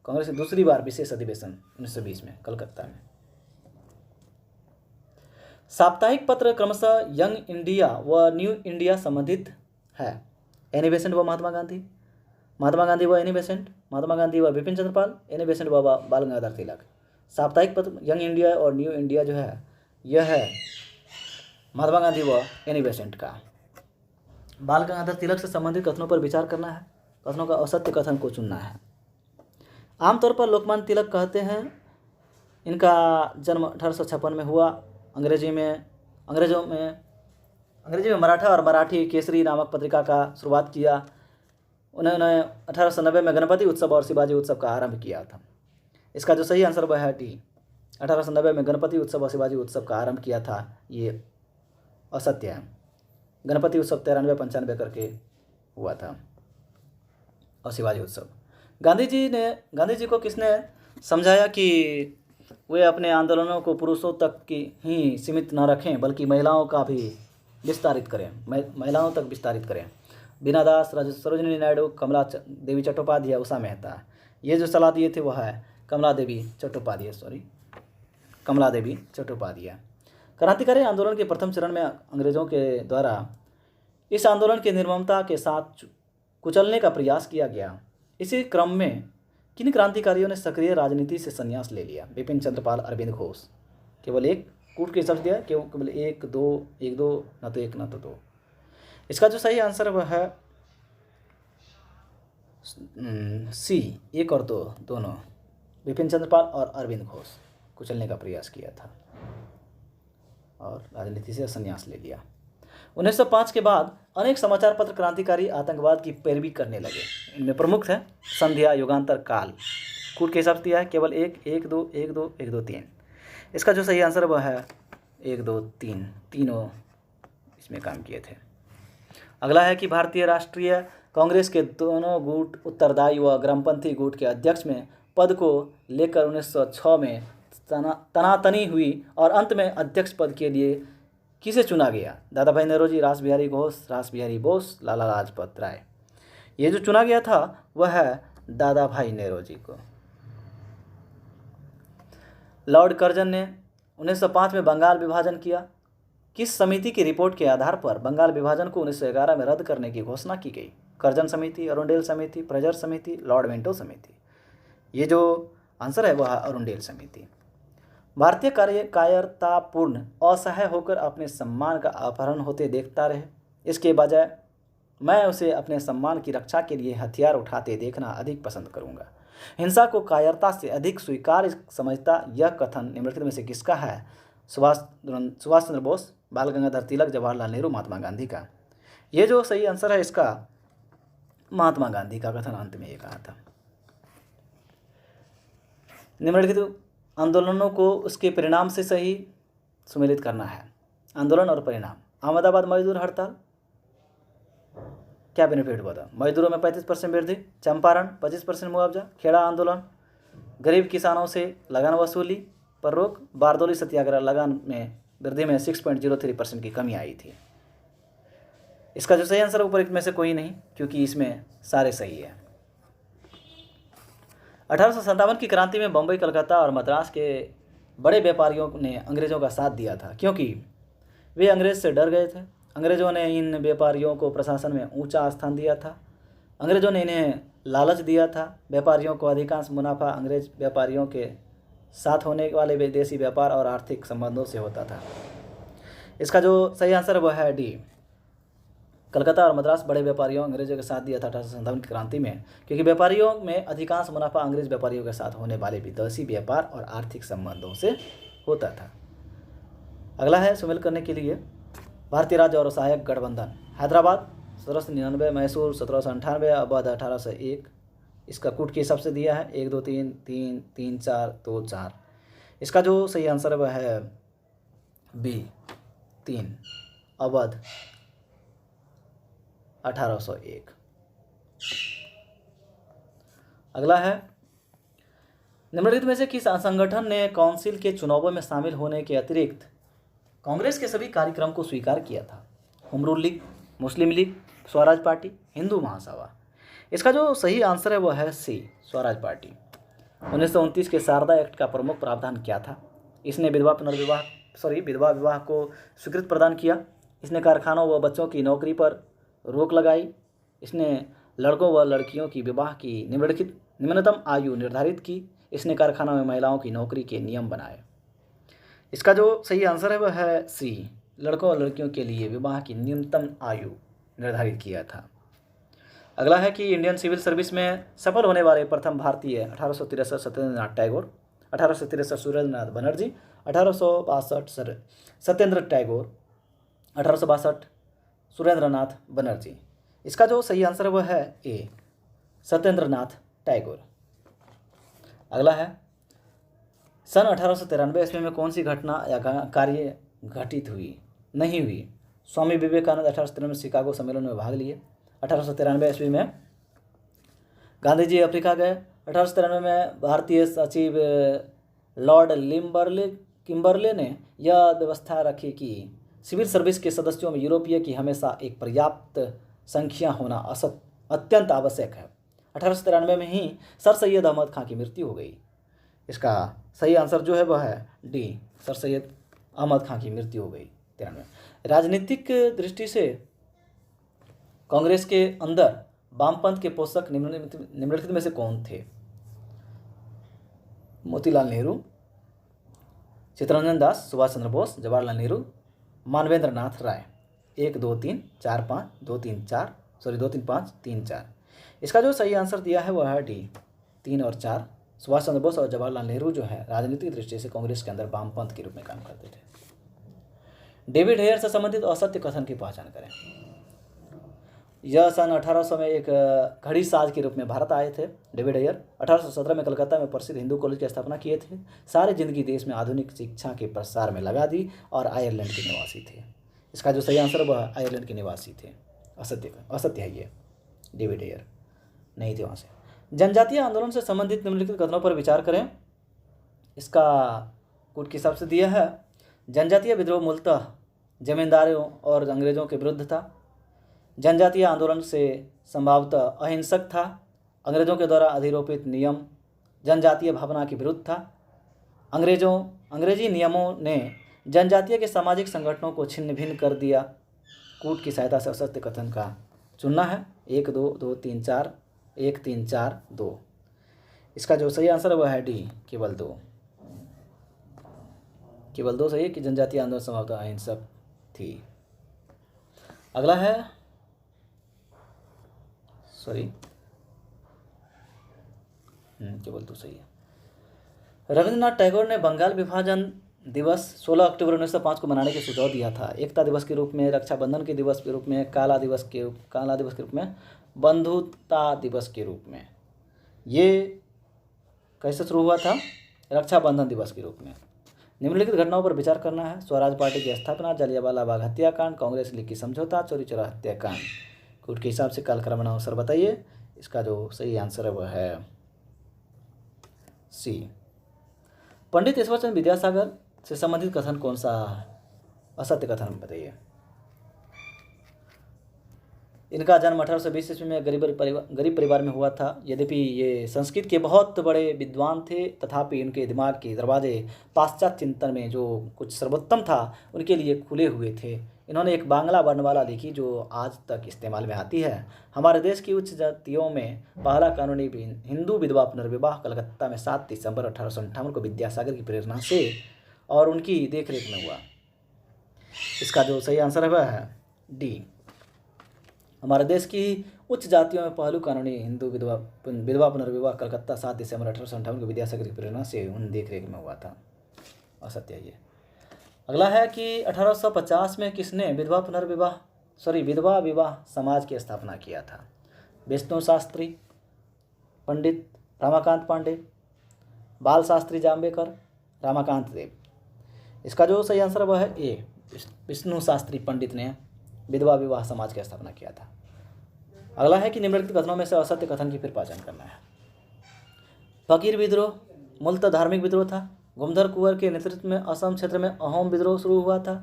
कांग्रेस की दूसरी बार विशेष अधिवेशन 1920 में कलकत्ता में। साप्ताहिक पत्र क्रमशः यंग इंडिया व न्यू इंडिया संबंधित है। एनी बेसेंट व महात्मा गांधी, महात्मा गांधी व एनी बेसेंट, महात्मा गांधी व बिपिन चंद्रपाल, एनी बेसेंट व बाल गंगाधर तिलक। साप्ताहिक पत्र यंग इंडिया और न्यू इंडिया जो है यह है महात्मा गांधी व एनी बेसेंट का। बाल गंगाधर तिलक से संबंधित कथनों पर विचार करना है, कथनों का असत्य कथन को चुनना है। आमतौर पर लोकमान्य तिलक कहते हैं इनका जन्म 1856 में हुआ। अंग्रेजी में मराठा और मराठी केसरी नामक पत्रिका का शुरुआत किया। उन्होंने 1890 में गणपति उत्सव और शिवाजी उत्सव का आरंभ किया था। इसका जो सही आंसर वह है डी। 1890 में गणपति उत्सव और शिवाजी उत्सव का आरंभ किया था, ये असत्य है। गणपति उत्सव 93-95 करके हुआ था और शिवाजी उत्सव। गांधी जी को किसने समझाया कि वे अपने आंदोलनों को पुरुषों तक की ही सीमित न रखें बल्कि महिलाओं का भी विस्तारित करें, महिलाओं तक विस्तारित करें? बीना दास, सरोजिनी नायडू, कमला देवी चट्टोपाध्याय, उषा मेहता। ये जो सलाह दिए थे वह है कमला देवी चट्टोपाध्याय। क्रांतिकारी आंदोलन के प्रथम चरण में अंग्रेजों के द्वारा इस आंदोलन की निर्ममता के साथ कुचलने का प्रयास किया गया। इसी क्रम में किन क्रांतिकारियों ने सक्रिय राजनीति से संन्यास ले लिया? बिपिन चंद्रपाल, अरविंद घोष। केवल एक कूट के शब्द दिया, केवल एक दो, न तो एक न तो दो। इसका जो सही आंसर वह है सी, एक और दो दोनों। बिपिन चंद्रपाल और अरविंद घोष कुचलने का प्रयास किया था और राजनीति से संन्यास ले लिया। 1905 के बाद अनेक समाचार पत्र क्रांतिकारी आतंकवाद की पैरवी करने लगे। इनमें प्रमुख है संध्या, युगांतर, काल। कूट के हिसाब से दिया है केवल एक, 1 2, 1 2, 1 2, 3। इसका जो सही आंसर वह है 1 2 3, तीनों इसमें काम किए थे। अगला है कि भारतीय राष्ट्रीय कांग्रेस के दोनों गुट उत्तरदायी व ग्रामपंथी गुट के अध्यक्ष में पद को लेकर 1906 में तनातनी हुई और अंत में अध्यक्ष पद के लिए किसे चुना गया? दादा भाई नौरोजी, रास बिहारी घोष, रास बिहारी बोस, लाला लाजपत राय। ये जो चुना गया था वह है दादा भाई नौरोजी को। लॉर्ड कर्जन ने 1905 में बंगाल विभाजन किया। किस समिति की रिपोर्ट के आधार पर बंगाल विभाजन को 1911 में रद्द करने की घोषणा की गई? कर्जन समिति, अरुंडेल समिति, फ्रेजर समिति, लॉर्ड वेंटो समिति। ये जो आंसर है वह है अरुंडेल समिति। भारतीय कायरतापूर्ण असहाय होकर अपने सम्मान का अपहरण होते देखता रहे, इसके बजाय मैं उसे अपने सम्मान की रक्षा के लिए हथियार उठाते देखना अधिक पसंद करूंगा। हिंसा को कायरता से अधिक स्वीकार्य समझता यह कथन निम्नलिखित में से किसका है? सुभाष चंद्र बोस, बाल गंगाधर तिलक, जवाहरलाल नेहरू, महात्मा गांधी का। ये जो सही आंसर है इसका महात्मा गांधी का कथन अंत में ये कहा था। निम्नलिखित आंदोलनों को उसके परिणाम से सही सुमेलित करना है। आंदोलन और परिणाम। अहमदाबाद मजदूर हड़ताल क्या बेनिफिट हुआ था? मजदूरों में 35% वृद्धि, चंपारण 25% मुआवजा, खेड़ा आंदोलन, गरीब किसानों से लगान वसूली पर रोक, बारदोली सत्याग्रह, लगान में वृद्धि में 6.03% की कमी आई थी। इसका जो सही आंसर ऊपर में से कोई नहीं, क्योंकि इसमें सारे सही है। 1857 की क्रांति में बम्बई, कलकत्ता और मद्रास के बड़े व्यापारियों ने अंग्रेज़ों का साथ दिया था, क्योंकि वे अंग्रेज़ से डर गए थे। अंग्रेज़ों ने इन व्यापारियों को प्रशासन में ऊंचा स्थान दिया था। अंग्रेज़ों ने इन्हें लालच दिया था। व्यापारियों को अधिकांश मुनाफा अंग्रेज व्यापारियों के साथ होने वाले विदेशी व्यापार और आर्थिक संबंधों से होता था। इसका जो सही आंसर वह है डी। कलकत्ता और मद्रास बड़े व्यापारियों अंग्रेजों के साथ दिया था 1857 की क्रांति में, क्योंकि व्यापारियों में अधिकांश मुनाफा अंग्रेज व्यापारियों के साथ होने वाले विदेशी व्यापार और आर्थिक संबंधों से होता था। अगला है सुमेल करने के लिए भारतीय राज्य और सहायक गठबंधन। हैदराबाद 1799, मैसूर 1798, अवध 1801। इसका कूट के हिसाब से दिया है 1 2 3 3 3 4 2 4। इसका जो सही आंसर वह है बी 3, अवध 1801। अगला है निम्नलिखित में से किस संगठन ने काउंसिल के चुनावों में शामिल होने के अतिरिक्त कांग्रेस के सभी कार्यक्रम को स्वीकार किया था? होम रूल लीग, मुस्लिम लीग, स्वराज पार्टी, हिंदू महासभा। इसका जो सही आंसर है वह है सी, स्वराज पार्टी। 1929 के शारदा एक्ट का प्रमुख प्रावधान क्या था? इसने विधवा पुनर्विवाह विधवा विवाह को स्वीकृति प्रदान किया। इसने कारखानों व बच्चों की नौकरी पर रोक लगाई। इसने लड़कों व लड़कियों की विवाह की निम्नतम आयु निर्धारित की। इसने कारखानों में महिलाओं की नौकरी के नियम बनाए। इसका जो सही आंसर है वह है सी, लड़कों और लड़कियों के लिए विवाह की न्यूनतम आयु निर्धारित किया था। अगला है कि इंडियन सिविल सर्विस में सफल होने वाले प्रथम भारतीय 1863 सत्येंद्रनाथ टैगोर, 1863 सुरेंद्रनाथ बनर्जी, 1862 सत्येंद्र टैगोर, 1862 सुरेंद्रनाथ बनर्जी। इसका जो सही आंसर है वह है ए, सत्येंद्रनाथ टैगोर। अगला है सन 1893 ईस्वी में कौन सी घटना या कार्य घटित नहीं हुई? स्वामी विवेकानंद 1893 में शिकागो सम्मेलन में भाग लिए। 1893 ईस्वी में गांधी जी अफ्रीका गए। 1893 में भारतीय सचिव लॉर्ड किम्बरले ने यह व्यवस्था रखी कि सिविल सर्विस के सदस्यों में यूरोपीय की हमेशा एक पर्याप्त संख्या होना अत्यंत आवश्यक है। 1893 में ही सर सैयद अहमद खां की मृत्यु हो गई। इसका सही आंसर जो है वह है डी, सर सैयद अहमद खां की मृत्यु हो गई 93। राजनीतिक दृष्टि से कांग्रेस के अंदर वामपंथ के पोषक निम्नलिखित में से कौन थे? मोतीलाल नेहरू, चित्तरंजन दास, सुभाष चंद्र बोस, जवाहरलाल नेहरू, मानवेंद्र नाथ राय। 1 2 3 4 5 2 3 4 2 3 5 3 4। इसका जो सही आंसर दिया है वह है डी, 3 और 4। सुभाष चंद्र बोस और जवाहरलाल नेहरू जो है राजनीतिक दृष्टि से कांग्रेस के अंदर वामपंथ के रूप में काम करते थे। डेविड हेयर से संबंधित असत्य कथन की पहचान करें। यह सन 1800 में एक घड़ी साज के रूप में भारत आए थे। डेविड हेयर 1817 में कलकत्ता में प्रसिद्ध हिंदू कॉलेज की स्थापना किए थे। सारी जिंदगी देश में आधुनिक शिक्षा के प्रसार में लगा दी और आयरलैंड के निवासी थे। इसका जो सही आंसर वह आयरलैंड के निवासी थे। असत्य है ये, डेविड हेयर नहीं थे वहाँ से। जनजातीय आंदोलन से संबंधित निम्नलिखित कथनों पर विचार करें। इसका कूट के हिसाब से दिया है। जनजातीय विद्रोह मूलतः जमींदारों और अंग्रेजों के विरुद्ध था। जनजातीय आंदोलन से संभवतः अहिंसक था। अंग्रेजों के द्वारा अधिरोपित नियम जनजातीय भावना के विरुद्ध था। अंग्रेजी नियमों ने जनजातीय के सामाजिक संगठनों को छिन्न भिन्न कर दिया। कूट की सहायता से असत्य कथन का चुनना है। 1 2 2 3 4 1 3 4 2। इसका जो सही आंसर है वह है डी, केवल 2 सही है कि जनजातीय आंदोलन संभवतः अहिंसक थी। अगला है केवल 2 सही है। रविंद्रनाथ टैगोर ने बंगाल विभाजन दिवस 16 अक्टूबर 1905 को मनाने का सुझाव दिया था। एकता दिवस के रूप में, रक्षाबंधन के दिवस के रूप में, काला दिवस के रूप में, बंधुता दिवस के रूप में। ये कैसे शुरू हुआ था? रक्षाबंधन दिवस के रूप में। निम्नलिखित घटनाओं पर विचार करना है। स्वराज पार्टी की स्थापना, जलियांवाला बाग हत्याकांड, कांग्रेस लीग की समझौता, चौरी चौरा हत्याकांड। कूट के हिसाब से कालक्रम अवसर बताइए। इसका जो सही आंसर है वह है सी। पंडित ईश्वरचंद्र विद्यासागर से संबंधित कथन कौन सा असत्य कथन बताइए। इनका जन्म 1820 ईस्वी में गरीब परिवार में हुआ था। यद्यपि ये संस्कृत के बहुत बड़े विद्वान थे, तथापि इनके दिमाग के दरवाजे पाश्चात्य चिंतन में जो कुछ सर्वोत्तम था उनके लिए खुले हुए थे। इन्होंने एक बांग्ला वर्णमाला लिखी जो आज तक इस्तेमाल में आती है। हमारे देश की उच्च जातियों में पहला कानूनी हिंदू विधवा पुनर्विवाह कलकत्ता में 7 दिसंबर 1858 को विद्यासागर की प्रेरणा से और उनकी देखरेख में हुआ। इसका जो सही आंसर है वह है डी। हमारे देश की उच्च जातियों में पहलू कानूनी हिंदू विधवा पुनर्विवाह कलकत्ता 7 दिसंबर 1858 को विद्यासागर की प्रेरणा से उन देखरेख में हुआ था। असत्य है ये। अगला है कि 1850 में किसने विधवा विवाह समाज की स्थापना किया था? विष्णु शास्त्री, पंडित रमाकांत पांडे, बाल शास्त्री जाम्बेकर, रमाकांत देव। इसका जो सही आंसर वह है ए, विष्णु शास्त्री पंडित ने विधवा विवाह समाज की स्थापना किया था। अगला है कि निम्नलिखित कथनों में से असत्य कथन की फिर पहचान करना है। फकीर विद्रोह मूलतः धार्मिक विद्रोह था। गुमधर कुंवर के नेतृत्व में असम क्षेत्र में अहोम विद्रोह शुरू हुआ था।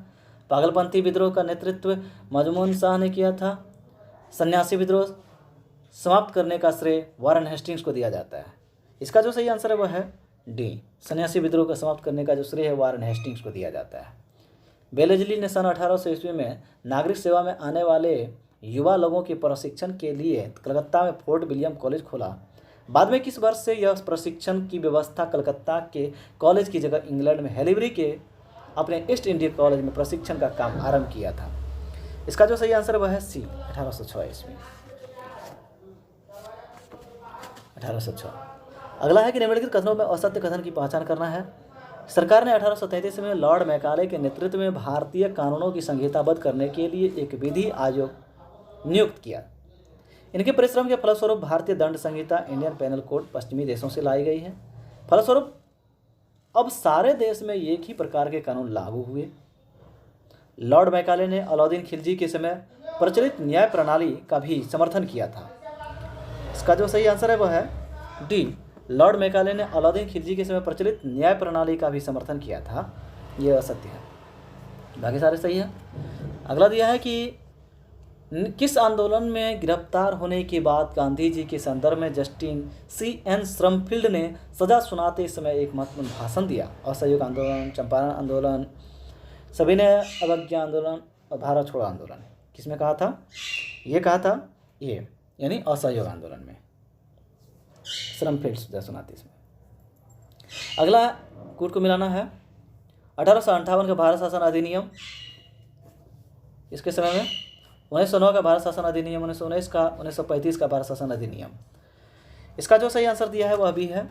पागलपंथी विद्रोह का नेतृत्व मजमून शाह ने किया था। सन्यासी विद्रोह समाप्त करने का श्रेय वारन हेस्टिंग्स को दिया जाता है। इसका जो सही आंसर है वह है डी। सन्यासी विद्रोह को समाप्त करने का जो श्रेय है वारन हेस्टिंग्स को दिया जाता है। वेलेजली ने सन 1800 ईस्वी में नागरिक सेवा में आने वाले युवा लोगों के प्रशिक्षण के लिए कलकत्ता में फोर्ट विलियम कॉलेज खोला। बाद में किस वर्ष से यह प्रशिक्षण की व्यवस्था कलकत्ता के कॉलेज की जगह इंग्लैंड में हेलीबरी के अपने ईस्ट इंडिया कॉलेज में प्रशिक्षण का काम आरंभ किया था। इसका जो सही आंसर है वह है सी, 1806 ईस्वी, 1806। अगला है कि निम्नलिखित कथनों में असत्य कथन की पहचान करना है। सरकार ने 1833 में लॉर्ड मैकाले के नेतृत्व में भारतीय कानूनों की संहिताबद्ध करने के लिए एक विधि आयोग नियुक्त किया। इनके परिश्रम के फलस्वरूप भारतीय दंड संहिता, इंडियन पेनल कोड पश्चिमी देशों से लाई गई है। फलस्वरूप अब सारे देश में एक ही प्रकार के कानून लागू हुए। लॉर्ड मैकाले ने अलाउद्दीन खिलजी के समय प्रचलित न्याय प्रणाली का भी समर्थन किया था। इसका जो सही आंसर है वह है डी, लॉर्ड मैकाले ने अलाउद्दीन खिलजी के समय प्रचलित न्याय प्रणाली का भी समर्थन किया था। यह असत्य है, बाकी सारे सही है। अगला दिया है कि किस आंदोलन में गिरफ्तार होने के बाद गांधी जी के संदर्भ में जस्टिन C.N. श्रमफील्ड ने सजा सुनाते समय एक महत्वपूर्ण भाषण दिया? असहयोग आंदोलन, चंपारण आंदोलन, सविनय अवज्ञा आंदोलन और भारत छोड़ो आंदोलन। किसमें कहा था? ये कहा था ये, यानी असहयोग आंदोलन में श्रमफील्ड सजा सुनाते इसमें। अगला कूट को मिलाना है 1858 का भारत शासन अधिनियम, इसके समय में 1909 का भारत शासन अधिनियम, 1919 का, 1935 का भारत शासन अधिनियम। इसका जो सही आंसर दिया है वह भी है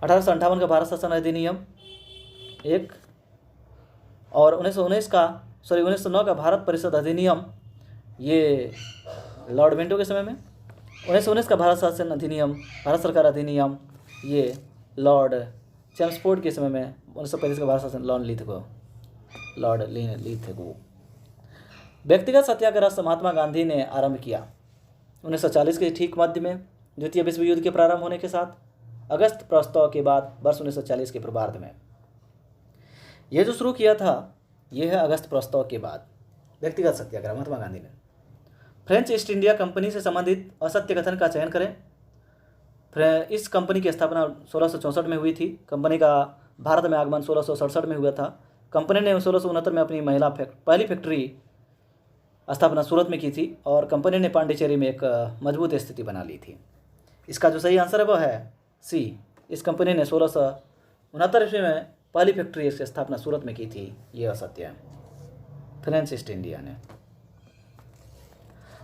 1858 का भारत शासन अधिनियम एक, और 1909 का भारत परिषद अधिनियम, ये लॉर्ड मिंटो के समय में। 1919 का भारत शासन अधिनियम, भारत सरकार अधिनियम, ये लॉर्ड चैम्सफोर्ड के समय में। 1935 का भारत शासन लॉर्ड लिथगो। व्यक्तिगत सत्याग्रह महात्मा गांधी ने आरंभ किया 1940 के ठीक मध्य में, द्वितीय विश्व युद्ध के प्रारंभ होने के साथ, अगस्त प्रस्ताव के बाद वर्ष 1940 के पूर्वार्ध में। यह जो शुरू किया था यह है अगस्त प्रस्ताव के बाद व्यक्तिगत सत्याग्रह महात्मा गांधी ने। फ्रेंच ईस्ट इंडिया कंपनी से संबंधित असत्य कथन का चयन करें। इस कंपनी की स्थापना 1664 में हुई थी। कंपनी का भारत में आगमन 1667 में हुआ था। कंपनी ने 1669 में अपनी पहली फैक्ट्री स्थापना सूरत में की थी और कंपनी ने पांडिचेरी में एक मजबूत स्थिति बना ली थी। इसका जो सही आंसर है वह है सी, इस कंपनी ने 1669 ईस्वी में पहली फैक्ट्री की स्थापना सूरत में की थी। यह असत्य है, फ्रेंच ईस्ट इंडिया ने।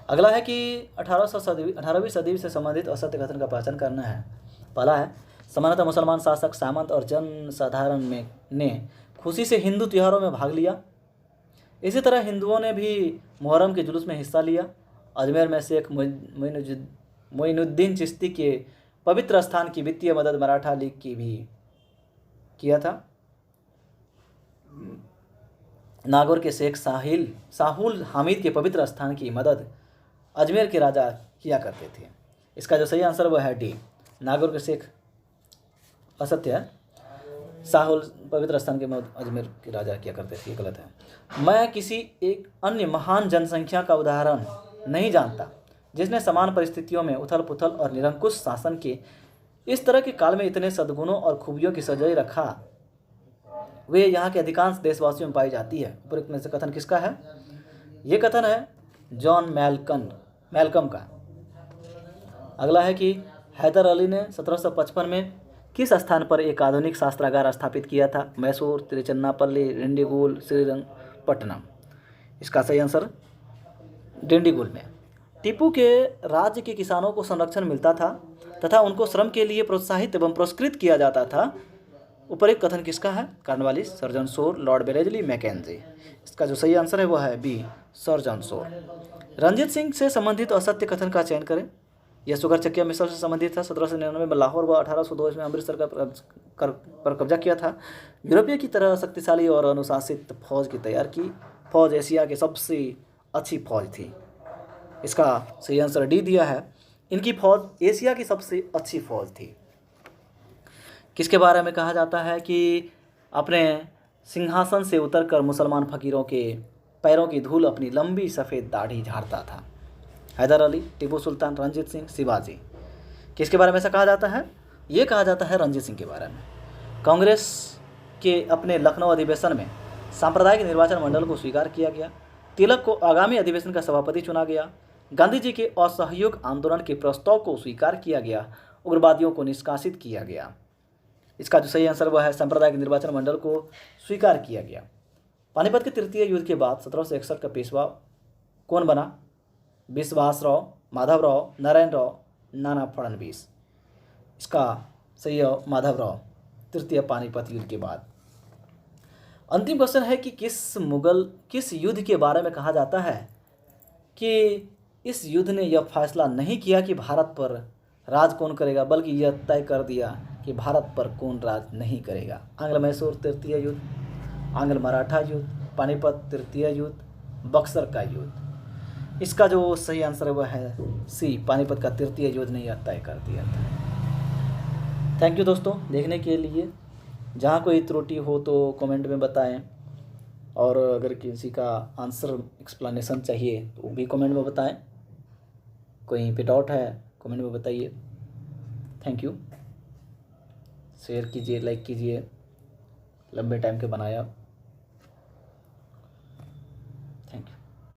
अगला है कि 18वीं सदी से संबंधित असत्य कथन का पहचान करना है। पहला है, सामान्यतः मुसलमान शासक, सामंत और जन साधारण ने खुशी से हिंदू त्योहारों में भाग लिया। इसी तरह हिंदुओं ने भी मुहर्रम के जुलूस में हिस्सा लिया। अजमेर में शेख मोइनुद्दीन चिश्ती के पवित्र स्थान की वित्तीय मदद मराठा लीग की भी किया था। नागौर के शेख साहुल हामिद के पवित्र स्थान की मदद अजमेर के राजा किया करते थे। इसका जो सही आंसर वह है डी, नागौर के शेख असत्य है, साहुल पवित्र स्थान के मदद अजमेर के राजा किया करते थे, ये गलत है। मैं किसी एक अन्य महान जनसंख्या का उदाहरण नहीं जानता जिसने समान परिस्थितियों में उथल पुथल और निरंकुश शासन के इस तरह के काल में इतने सद्गुणों और खूबियों की सजाई रखा। वे यहाँ के अधिकांश देशवासियों में पाई जाती है। उपरोक्त में से कथन किसका है? ये कथन है जॉन मैल्कम का। अगला है कि हैदर अली ने 1755 में किस स्थान पर एक आधुनिक शास्त्रागार स्थापित किया था? मैसूर, तिरुचिन्नापल्ली, डिंडीगुल, श्रीरंगपट्टनम। इसका सही आंसर डिंडीगुल में। टीपू के राज्य के किसानों को संरक्षण मिलता था तथा उनको श्रम के लिए प्रोत्साहित एवं पुरस्कृत किया जाता था। उपरोक्त कथन किसका है? कॉर्नवालिस, सर्जन शोर, लॉर्ड वेलेजली, मैकेंजी। इसका जो सही आंसर है वह है बी, सर्जन शोर। रंजीत सिंह से संबंधित असत्य कथन का चयन करें। यह सुगर चकिया मिसल से संबंधित था। 1799 में लाहौर व 1802 में अमृतसर पर कब्जा किया था। यूरोपीय की तरह शक्तिशाली और अनुशासित फौज की तैयार की फौज एशिया की सबसे अच्छी फौज थी। इसका सही आंसर डी दिया है, इनकी फौज एशिया की सबसे अच्छी फौज थी। किसके बारे में कहा जाता है कि अपने सिंहासन से उतरकर मुसलमान फकीरों के पैरों की धूल अपनी लंबी सफ़ेद दाढ़ी झाड़ता था? हैदर अली, टीपू सुल्तान, रंजीत सिंह, शिवाजी। किसके बारे में ऐसा कहा जाता है? ये कहा जाता है रंजीत सिंह के बारे में। कांग्रेस के अपने लखनऊ अधिवेशन में सांप्रदायिक निर्वाचन मंडल को स्वीकार किया गया। तिलक को आगामी अधिवेशन का सभापति चुना गया। गांधी जी के असहयोग आंदोलन के प्रस्ताव को स्वीकार किया गया। उग्रवादियों को निष्कासित किया गया। इसका जो सही आंसर वह है सांप्रदायिक निर्वाचन मंडल को स्वीकार किया गया। पानीपत के तृतीय युद्ध के बाद 1761 का पेशवा कौन बना? विश्वासराव, माधवराव, नारायण राव, नाना फडणवीस। इसका सही है माधवराव, तृतीय पानीपत युद्ध के बाद। अंतिम क्वेश्चन है कि किस युद्ध के बारे में कहा जाता है कि इस युद्ध ने यह फैसला नहीं किया कि भारत पर राज कौन करेगा, बल्कि यह तय कर दिया कि भारत पर कौन राज नहीं करेगा? आंग्ल मैसूर तृतीय युद्ध, आंग्ल मराठा युद्ध, पानीपत तृतीय युद्ध, बक्सर का युद्ध। इसका जो सही आंसर है वह है सी, पानीपत का तृतीय युद्ध ने यह तय कर दिया था। थैंक यू दोस्तों देखने के लिए। जहाँ कोई त्रुटि हो तो कमेंट में बताएं, और अगर किसी का आंसर एक्सप्लेनेशन चाहिए तो वो भी कमेंट में बताएं। कोई पे डाउट है कमेंट में बताइए। Thank you. शेयर कीजिए, लाइक कीजिए, लंबे टाइम के बनाया। Thank you.